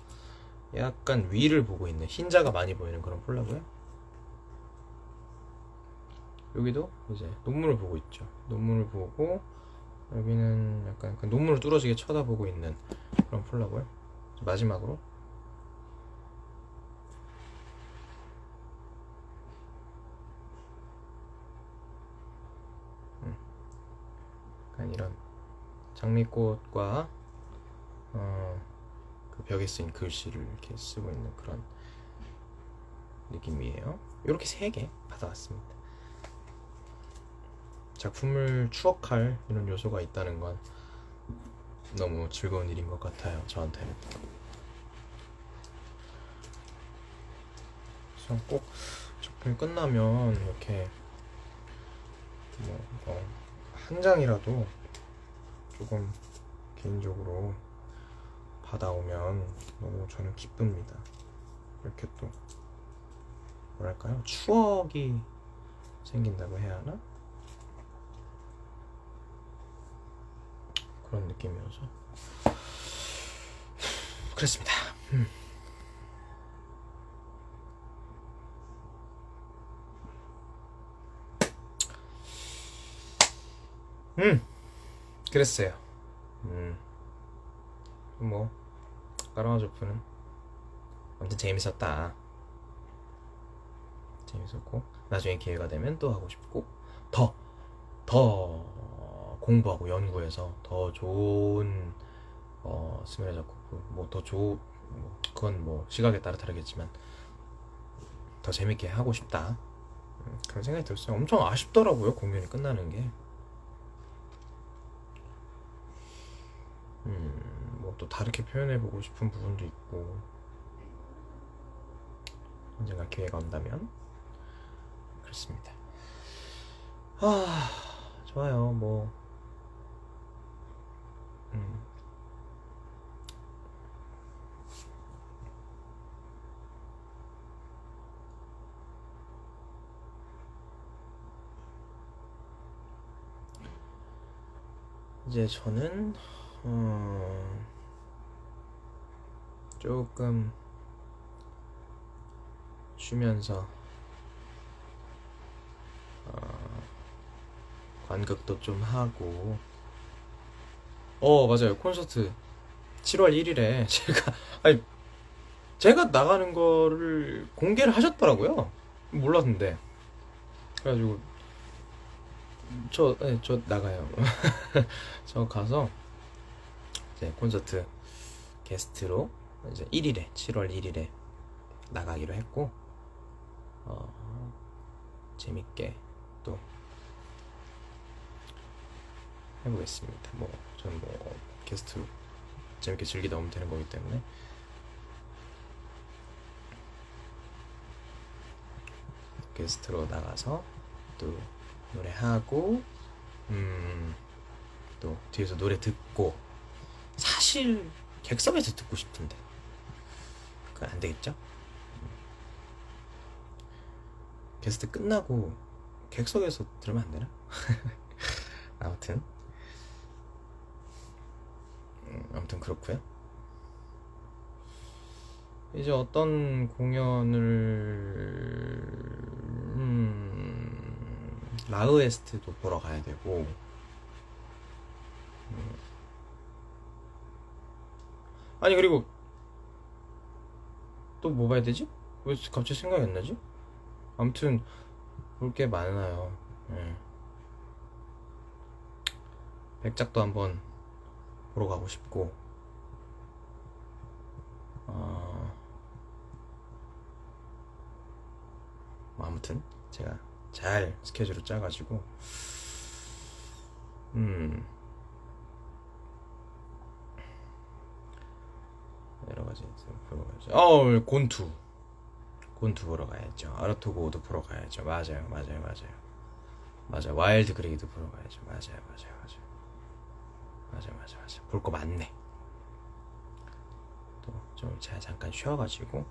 약간 위를 보고 있는, 흰자가 많이 보이는 그런 폴라고요. 여기도 이제 논문을 보고 있죠. 논문을 보고 여기는 약간 그 눈물을 뚫어지게 쳐다보고 있는 그런 폴라고요. 마지막으로 약간 이런 장미꽃과 그 벽에 쓰인 글씨를 이렇게 쓰고 있는 그런 느낌이에요. 이렇게 3개 받아왔습니다. 작품을 추억할 이런 요소가 있다는 건 너무 즐거운 일인 것 같아요, 저한테는. 그래서 꼭 작품이 끝나면 이렇게 한 장이라도 조금 개인적으로 받아오면 너무 저는 기쁩니다. 이렇게 또 뭐랄까요, 추억이 생긴다고 해야 하나? 그런 느낌이어서 그렇습니다. 그랬어요. 뭐 까라마조프는 아무튼 재밌었다. 재밌었고 나중에 기회가 되면 또 하고 싶고 더 공부하고 연구해서 더 좋은 스미라 자코프 그건 뭐 시각에 따라 다르겠지만 더 재밌게 하고 싶다. 그런 생각이 들었어요. 엄청 아쉽더라고요, 공연이 끝나는 게. 뭐 또 다르게 표현해보고 싶은 부분도 있고, 언젠가 기회가 온다면 그렇습니다. 좋아요. 뭐 이제 저는 조금 쉬면서 관극도 좀 하고. 맞아요. 콘서트 7월 1일에 제가 나가는 거를 공개를 하셨더라고요. 몰랐는데. 그래가지고 저 나가요. 저 가서 이제 콘서트 게스트로 이제 1일에 7월 1일에 나가기로 했고, 재밌게 또 해보겠습니다. 뭐 저는 뭐 게스트로 재밌게 즐기다 오면 되는 거기 때문에. 게스트로 나가서 또 노래하고 또 뒤에서 노래 듣고. 사실 객석에서 듣고 싶은데 그건 안 되겠죠? 게스트 끝나고 객석에서 들으면 안 되나? 아무튼 그렇고요. 이제 어떤 공연을 라우에스트도 보러 가야 되고, 아니 그리고 또 뭐 봐야 되지? 왜 갑자기 생각이 안 나지? 아무튼 볼 게 많아요. 백작도 한번 보러 가고 싶고, 뭐 아무튼 제가 잘 스케줄을 짜가지고 여러 가지 보러 가야죠. 곤투 보러 가야죠. 아르토고도 보러 가야죠. 맞아요. 와일드 그레이도 보러 가야죠. 맞아요. 볼 거 많네. 또 좀 제가 잠깐 쉬어가지고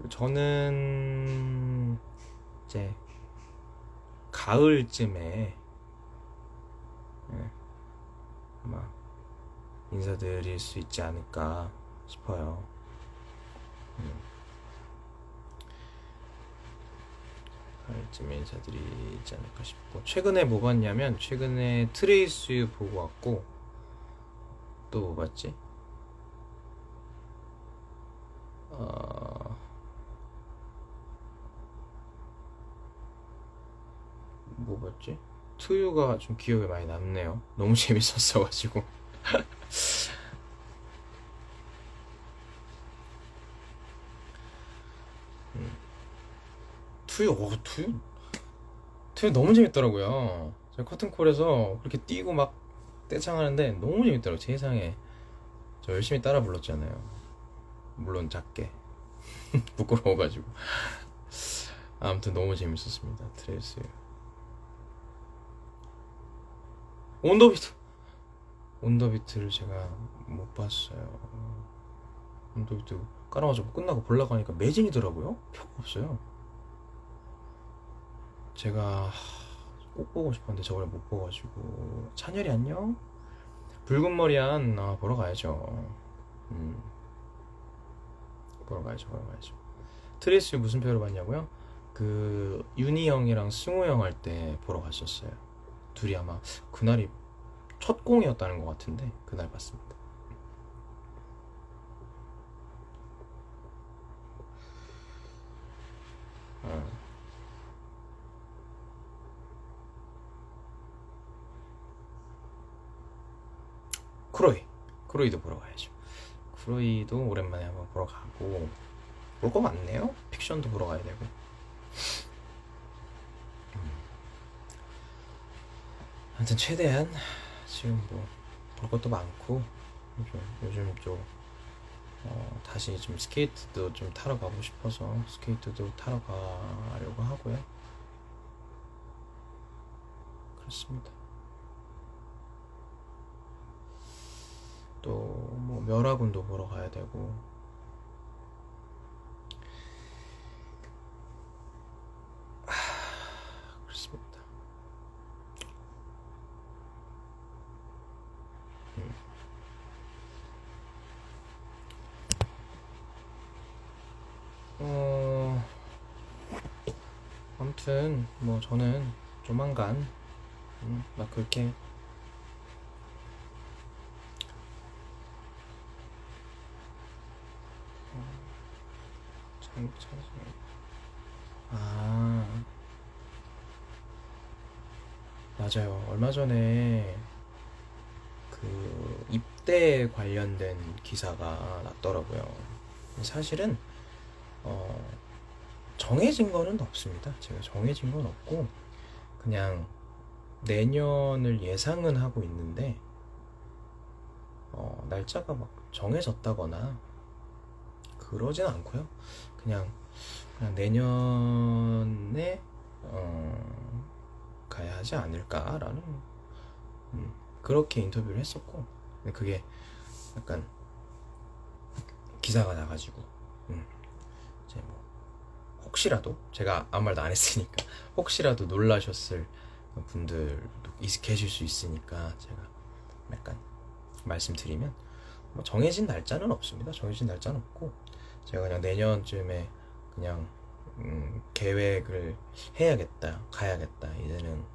저는 이제 가을쯤에 아마 인사드릴 수 있지 않을까 싶어요. 쯤에 인사드리지 않을까 싶고, 최근에 뭐 봤냐면 최근에 트레이스 보고 왔고, 또 뭐 봤지? 뭐 봤지? 투유가 좀 기억에 많이 남네요. 너무 재밌었어가지고. 투유 너무 재밌더라고요. 제가 커튼콜에서 그렇게 뛰고 막 떼창하는데 너무 재밌더라고요. 세상에. 저 열심히 따라 불렀잖아요. 물론 작게. 부끄러워가지고. 아무튼 너무 재밌었습니다. 트레이스. 온더비트. 온더비트를 제가 못 봤어요. 온더비트 깔아가지고 끝나고 보려고 하니까 매진이더라고요. 표가 없어요. 제가 꼭 보고 싶었는데 저번에 못 봐가지고. 찬열이 안녕? 붉은 머리한 보러 가야죠. 보러 가야죠. 트레이스 무슨 표로 봤냐고요? 그 윤희 형이랑 승우 형 할 때 보러 갔었어요. 둘이 아마 그날이 첫 공이었다는 것 같은데 그날 봤습니다. 크로이도 보러 가야죠. 크로이도 오랜만에 한번 보러 가고, 볼 거 많네요. 픽션도 보러 가야 되고. 아무튼 최대한 지금 뭐 볼 것도 많고, 요즘 좀 다시 좀 스케이트도 좀 타러 가고 싶어서 스케이트도 타러 가려고 하고요. 그렇습니다. 또 뭐 멸화군도 보러 가야 되고. 그렇습니다. 아무튼 뭐 저는 조만간 막 그렇게 맞아요. 얼마 전에 그 입대 관련된 기사가 났더라고요. 사실은 정해진 거는 없습니다. 제가 정해진 건 없고 그냥 내년을 예상은 하고 있는데 날짜가 막 정해졌다거나 그러진 않고요. 그냥 내년에 가야 하지 않을까라는 그렇게 인터뷰를 했었고, 근데 그게 약간 기사가 나가지고 이제 뭐 혹시라도 제가 아무 말도 안 했으니까 혹시라도 놀라셨을 분들도 계실 수 있으니까 제가 약간 말씀드리면, 뭐 정해진 날짜는 없습니다. 정해진 날짜는 없고 제가 그냥 내년쯤에 그냥 계획을 해야겠다, 가야겠다, 이제는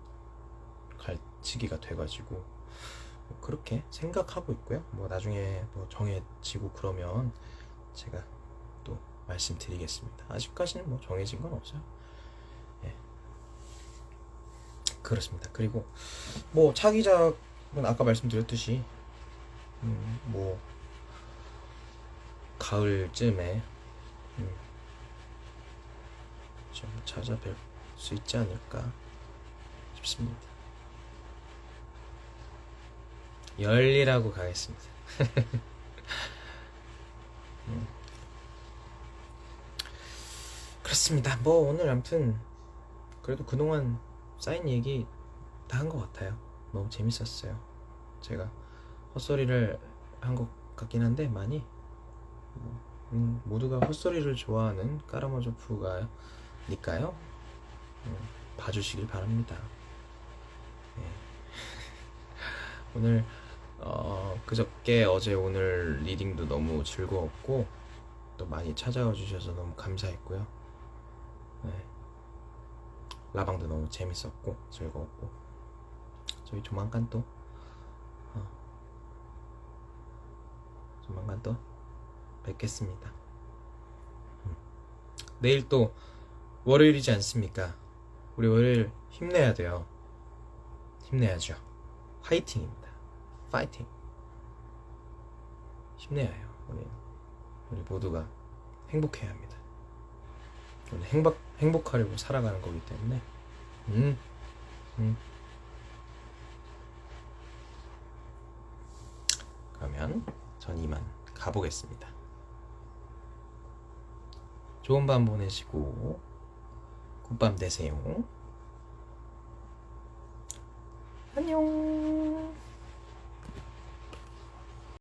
갈 시기가 돼가지고 뭐 그렇게 생각하고 있고요. 뭐 나중에 뭐 정해지고 그러면 제가 또 말씀드리겠습니다. 아직까지는 뭐 정해진 건 없어요. 예. 그렇습니다. 그리고 뭐 차기작은 아까 말씀드렸듯이 뭐 가을쯤에 좀 찾아뵐 수 있지 않을까 싶습니다. 열일하고 가겠습니다. 그렇습니다. 뭐 오늘 아무튼 그래도 그동안 쌓인 얘기 다 한 것 같아요. 너무 재밌었어요. 제가 헛소리를 한 것 같긴 한데 많이 모두가 헛소리를 좋아하는 까라머저프가 니까요. 봐주시길 바랍니다. 네. 오늘 그저께 어제 오늘 리딩도 너무 즐거웠고 또 많이 찾아와 주셔서 너무 감사했고요. 네. 라방도 너무 재밌었고 즐거웠고 저희 조만간 또 어, 조만간 또 뵙겠습니다. 내일 또 월요일이지 않습니까? 우리 월요일 힘내야 돼요. 힘내야죠. 화이팅입니다. 파이팅. 힘내야 해요. 우리 모두가 행복해야 합니다. 우리 행복하려고 살아가는 거기 때문에. 음, 음. 그러면 전 이만 가보겠습니다. 좋은 밤 보내시고 굿밤 되세요. 안녕.